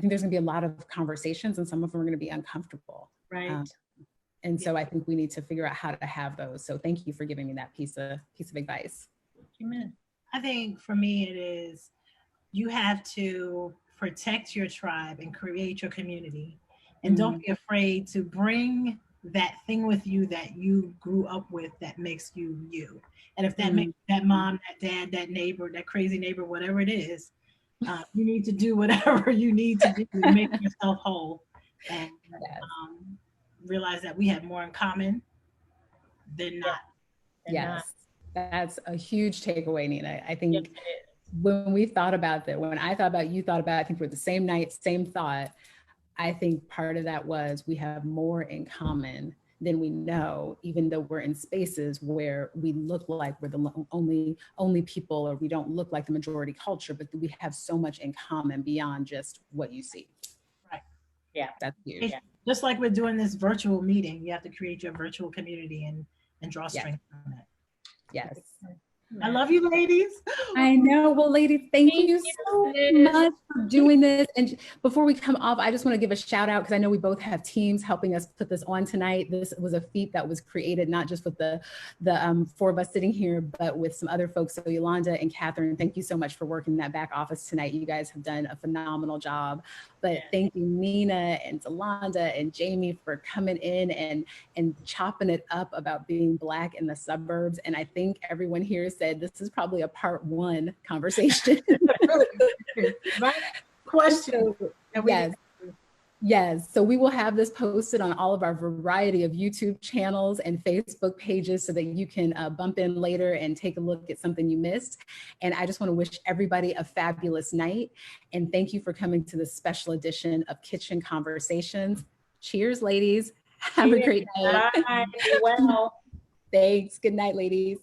there's gonna be a lot of conversations, and some of them are gonna be uncomfortable. Right. And so I think we need to figure out how to have those. So thank you for giving me that piece of advice. Amen. I think for me, it is, you have to protect your tribe and create your community. And don't be afraid to bring that thing with you that you grew up with that makes you you. And if that makes that mom, that dad, that neighbor, that crazy neighbor, whatever it is, you need to do whatever you need to do to make yourself whole. And realize that we have more in common than not. Yes, that's a huge takeaway, Nina. I think when we thought about that, when I thought about, you thought about, I think we're the same night, same thought. I think part of that was we have more in common than we know, even though we're in spaces where we look like we're the only people, or we don't look like the majority culture, but we have so much in common beyond just what you see. Right. Yeah. That's huge. Just like we're doing this virtual meeting, you have to create your virtual community and draw strength from that. Yes. I love you, ladies. I know. Well, ladies, thank you so Liz. much for doing this. And before we come off, I just want to give a shout out because I know we both have teams helping us put this on tonight. This was a feat that was created not just with the four of us sitting here, but with some other folks. So Yolanda and Catherine, thank you so much for working that back office tonight. You guys have done a phenomenal job. But thank you, Nina and Delanda and Jami, for coming in and chopping it up about being Black in the suburbs. And I think everyone here said this is probably a part 1 conversation. Right? Question. Yes. Yes. So we will have this posted on all of our variety of YouTube channels and Facebook pages so that you can bump in later and take a look at something you missed. And I just want to wish everybody a fabulous night. And thank you for coming to this special edition of Kitchen Conversations. Cheers, ladies. Have a great night. Bye. Well. Thanks. Good night, ladies.